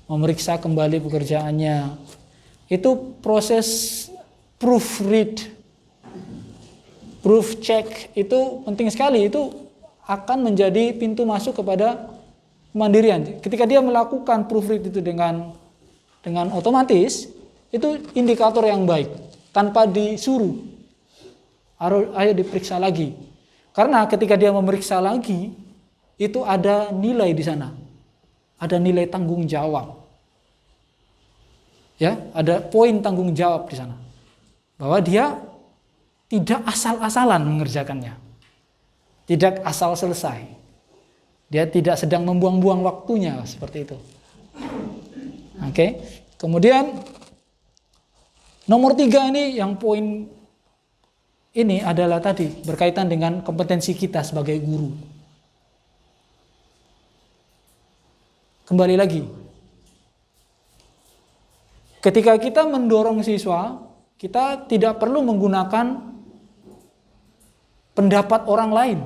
memeriksa kembali pekerjaannya. Itu proses proofread, proof check itu penting sekali. Itu akan menjadi pintu masuk kepada kemandirian. Ketika dia melakukan proofread itu dengan otomatis, itu indikator yang baik. Tanpa disuruh, ayo diperiksa lagi. Karena ketika dia memeriksa lagi, itu ada nilai di sana, ada nilai tanggung jawab. Ya, ada poin tanggung jawab di sana, bahwa dia tidak asal-asalan mengerjakannya, tidak asal selesai. Dia tidak sedang membuang-buang waktunya seperti itu. Oke. Kemudian nomor 3 ini, yang poin ini adalah tadi berkaitan dengan kompetensi kita sebagai guru. Kembali lagi, ketika kita mendorong siswa, kita tidak perlu menggunakan pendapat orang lain.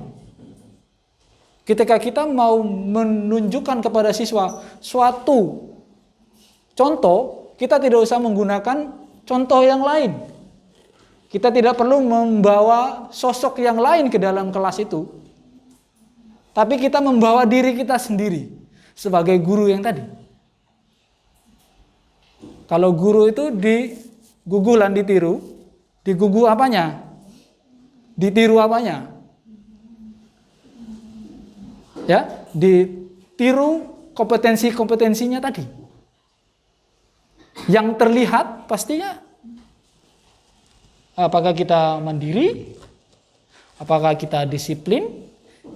Ketika kita mau menunjukkan kepada siswa suatu contoh, kita tidak usah menggunakan contoh yang lain. Kita tidak perlu membawa sosok yang lain ke dalam kelas itu. Tapi kita membawa diri kita sendiri sebagai guru yang tadi. Kalau guru itu digugulan ditiru, digugu apanya? Ditiru apanya? Ya, ditiru kompetensi-kompetensinya tadi. Yang terlihat pastinya apakah kita mandiri, apakah kita disiplin.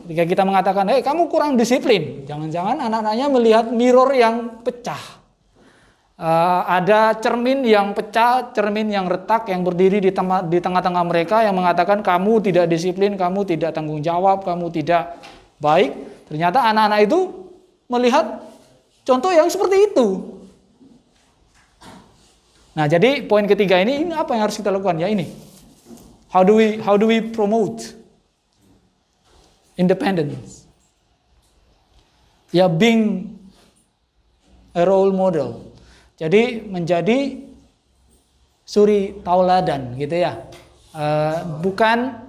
Ketika kita mengatakan, kamu kurang disiplin, jangan-jangan anak-anaknya melihat mirror yang pecah. Ada cermin yang pecah, cermin yang retak, yang berdiri di tengah-tengah mereka, yang mengatakan kamu tidak disiplin, kamu tidak tanggung jawab, kamu tidak baik. Ternyata anak-anak itu melihat contoh yang seperti itu. Nah, jadi poin ketiga ini apa yang harus kita lakukan? Ya ini. How do we promote independence? Ya, being a role model. Jadi menjadi suri tauladan gitu ya. Bukan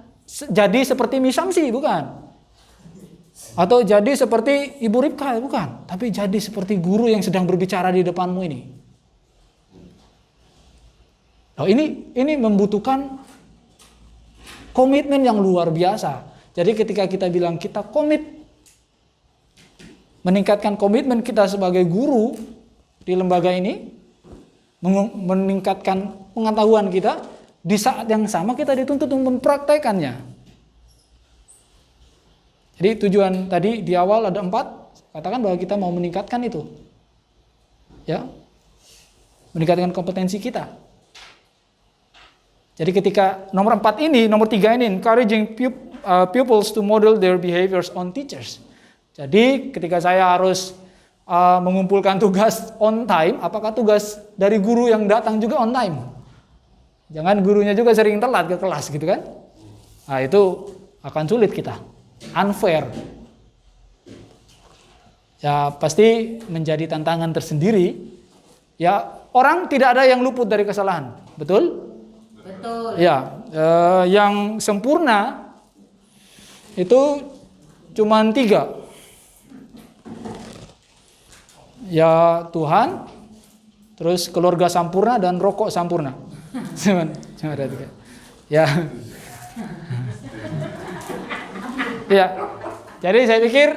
jadi seperti Miss Samsi, bukan. Atau jadi seperti Ibu Ripka, bukan. Tapi jadi seperti guru yang sedang berbicara di depanmu ini. Nah, ini membutuhkan komitmen yang luar biasa. Jadi ketika kita bilang kita komit, meningkatkan komitmen kita sebagai guru di lembaga ini, meningkatkan pengetahuan kita, di saat yang sama kita dituntut untuk mempraktekannya. Jadi tujuan tadi di awal ada 4, katakan bahwa kita mau meningkatkan itu. Ya. Meningkatkan kompetensi kita. Jadi ketika nomor 4 ini, nomor 3 ini, encouraging pupils to model their behaviors on teachers. Jadi ketika saya harus mengumpulkan tugas on time, apakah tugas dari guru yang datang juga on time? Jangan gurunya juga sering telat ke kelas gitu kan? Nah, itu akan sulit kita. Unfair. Ya pasti menjadi tantangan tersendiri. Ya orang tidak ada yang luput dari kesalahan, betul? Betul. Ya, yang sempurna itu cuma 3. Ya Tuhan, terus keluarga sampurna dan rokok sampurna. Cuma ada 3. Ya. Ya. Jadi saya pikir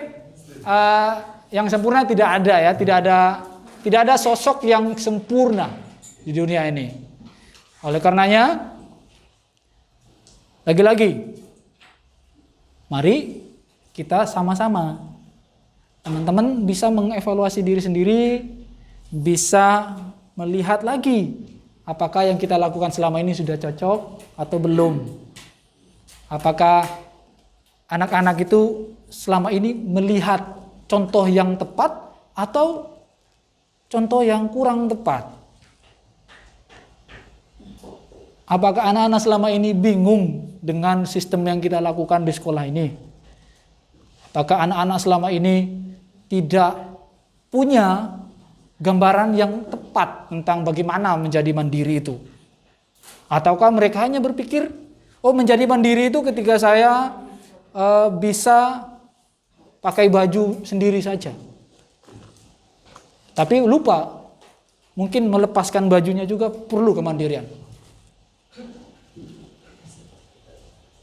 yang sempurna tidak ada ya, tidak ada sosok yang sempurna di dunia ini. Oleh karenanya, lagi-lagi, mari kita sama-sama, teman-teman bisa mengevaluasi diri sendiri, bisa melihat lagi apakah yang kita lakukan selama ini sudah cocok atau belum. Apakah anak-anak itu selama ini melihat contoh yang tepat atau contoh yang kurang tepat. Apakah anak-anak selama ini bingung dengan sistem yang kita lakukan di sekolah ini? Apakah anak-anak selama ini tidak punya gambaran yang tepat tentang bagaimana menjadi mandiri itu? Ataukah mereka hanya berpikir, oh menjadi mandiri itu ketika saya bisa pakai baju sendiri saja. Tapi lupa, mungkin melepaskan bajunya juga perlu kemandirian.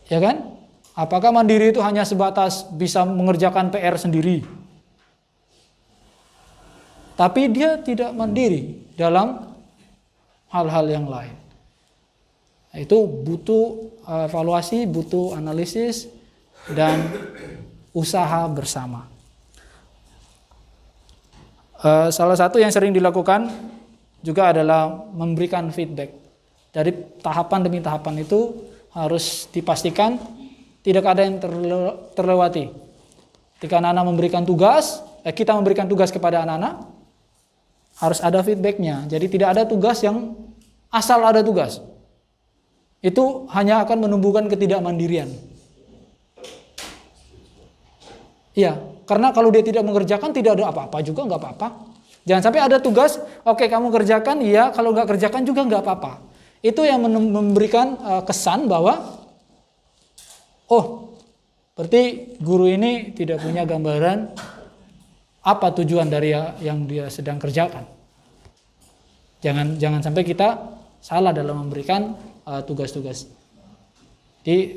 Ya kan? Apakah mandiri itu hanya sebatas bisa mengerjakan PR sendiri? Tapi dia tidak mandiri dalam hal-hal yang lain. Itu butuh evaluasi, butuh analisis, dan usaha bersama. Salah satu yang sering dilakukan juga adalah memberikan feedback. Dari tahapan demi tahapan itu harus dipastikan tidak ada yang terlewati. Ketika anak-anak memberikan tugas, kita memberikan tugas kepada anak-anak, harus ada feedbacknya. Jadi tidak ada tugas yang asal ada tugas. Itu hanya akan menumbuhkan ketidakmandirian. Iya, karena kalau dia tidak mengerjakan tidak ada apa-apa juga, nggak apa-apa. Jangan sampai ada tugas, oke kamu kerjakan, iya, kalau nggak kerjakan juga nggak apa-apa. Itu yang memberikan kesan bahwa, oh, berarti guru ini tidak punya gambaran apa tujuan dari yang dia sedang kerjakan. Jangan sampai kita salah dalam memberikan tugas-tugas. Di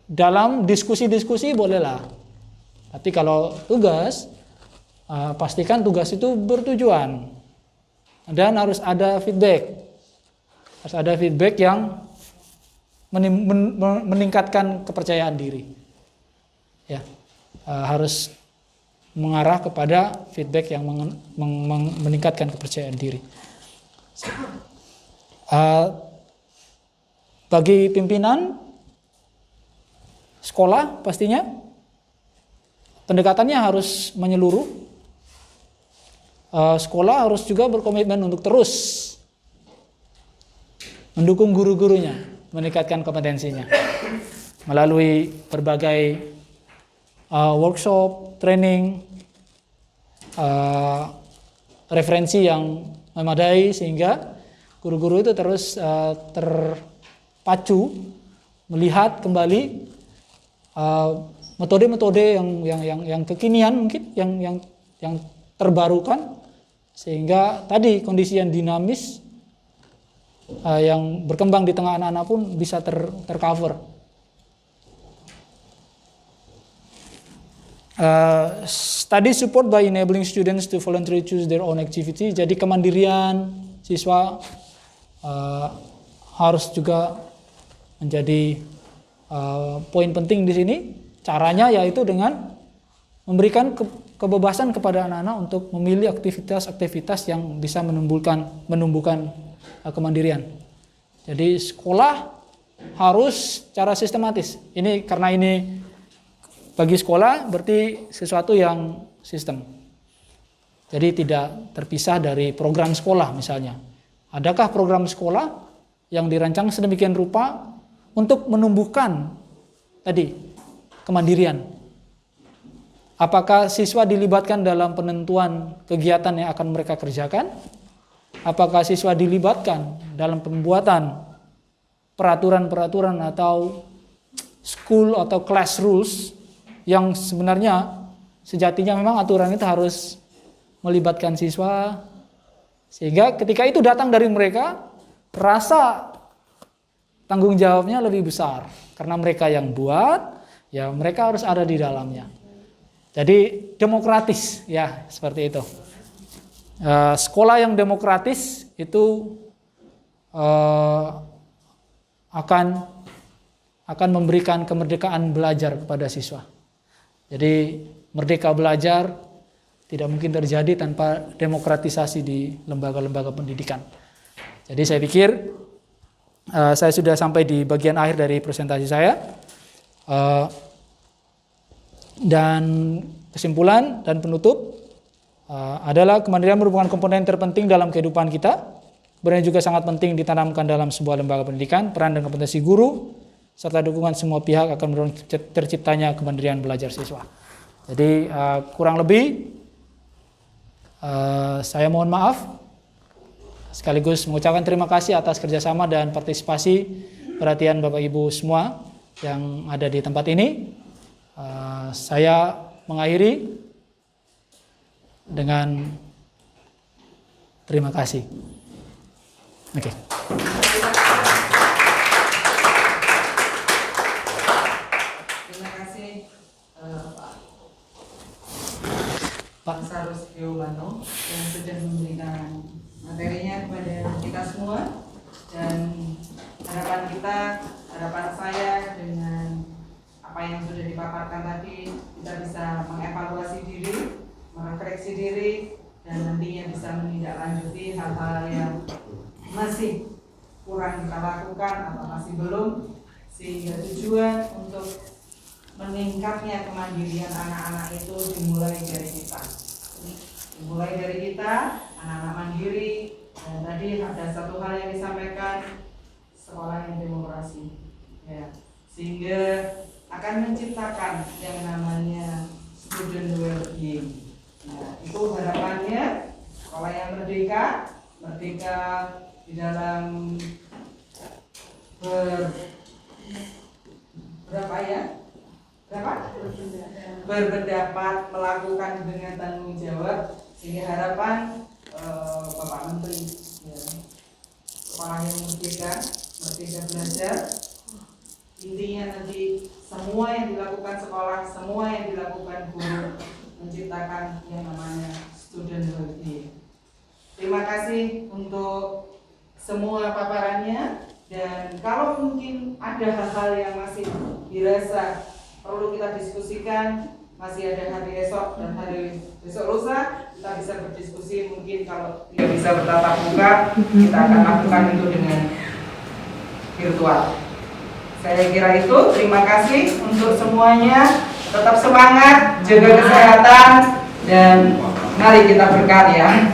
dalam diskusi-diskusi bolehlah. Tapi kalau tugas, pastikan tugas itu bertujuan dan harus ada feedback. Harus ada feedback yang meningkatkan kepercayaan diri. Ya, harus mengarah kepada feedback yang meningkatkan kepercayaan diri. Bagi pimpinan sekolah pastinya pendekatannya harus menyeluruh. Sekolah harus juga berkomitmen untuk terus mendukung guru-gurunya, meningkatkan kompetensinya melalui berbagai workshop, training, referensi yang memadai sehingga guru-guru itu terus terpacu melihat kembali metode-metode yang kekinian mungkin yang terbarukan sehingga tadi kondisi yang dinamis yang berkembang di tengah anak-anak pun bisa tercover. Study support by enabling students to voluntarily choose their own activity. Jadi kemandirian siswa harus juga menjadi poin penting di sini. Caranya yaitu dengan memberikan kebebasan kepada anak-anak untuk memilih aktivitas-aktivitas yang bisa menumbuhkan kemandirian. Jadi sekolah harus secara sistematis. Ini karena ini bagi sekolah berarti sesuatu yang sistem. Jadi tidak terpisah dari program sekolah misalnya. Adakah program sekolah yang dirancang sedemikian rupa untuk menumbuhkan tadi kemandirian? Apakah siswa dilibatkan dalam penentuan kegiatan yang akan mereka kerjakan? Apakah siswa dilibatkan dalam pembuatan peraturan-peraturan atau school atau class rules yang sebenarnya sejatinya memang aturan itu harus melibatkan siswa, sehingga ketika itu datang dari mereka, rasa tanggung jawabnya lebih besar karena mereka yang buat, ya mereka harus ada di dalamnya. Jadi demokratis, ya seperti itu. Sekolah yang demokratis itu akan memberikan kemerdekaan belajar kepada siswa. Jadi merdeka belajar tidak mungkin terjadi tanpa demokratisasi di lembaga-lembaga pendidikan. Jadi saya pikir saya sudah sampai di bagian akhir dari presentasi saya. Dan kesimpulan dan penutup adalah kemandirian merupakan komponen terpenting dalam kehidupan kita. Kemudian juga sangat penting ditanamkan dalam sebuah lembaga pendidikan. Peran dan kompetensi guru serta dukungan semua pihak akan mendorong terciptanya kemandirian belajar siswa. Jadi kurang lebih saya mohon maaf, sekaligus mengucapkan terima kasih atas kerjasama dan partisipasi perhatian Bapak Ibu semua yang ada di tempat ini. Saya mengakhiri dengan terima kasih. Oke. Terima kasih Pak. Sarus Yobano yang sudah memberikan materinya kepada kita semua, dan harapan saya dengan apa yang sudah dipaparkan tadi, kita bisa mengevaluasi diri, merefleksi diri, dan nantinya bisa menindaklanjuti hal-hal yang masih kurang kita lakukan atau masih belum, sehingga tujuan untuk meningkatnya kemandirian anak-anak itu dimulai dari kita. Dimulai dari kita, anak-anak mandiri, dan tadi ada satu hal yang disampaikan, sekolah yang demokrasi, ya, sehingga akan menciptakan yang namanya student well-being. Nah, itu harapannya sekolah yang merdeka di dalam berpendapat, melakukan dengan tanggung jawab, sehingga harapan Bapak Menteri, ya, sekolah yang merdeka belajar. Intinya nanti semua yang dilakukan sekolah, semua yang dilakukan guru menciptakan yang namanya student well-being. Terima kasih untuk semua paparannya, dan kalau mungkin ada hal-hal yang masih dirasa perlu kita diskusikan, masih ada hari esok dan hari besok lusa, kita bisa berdiskusi. Mungkin kalau tidak bisa bertatap muka, kita akan lakukan itu dengan virtual. Saya kira itu. Terima kasih untuk semuanya. Tetap semangat, jaga kesehatan, dan mari kita berkarya.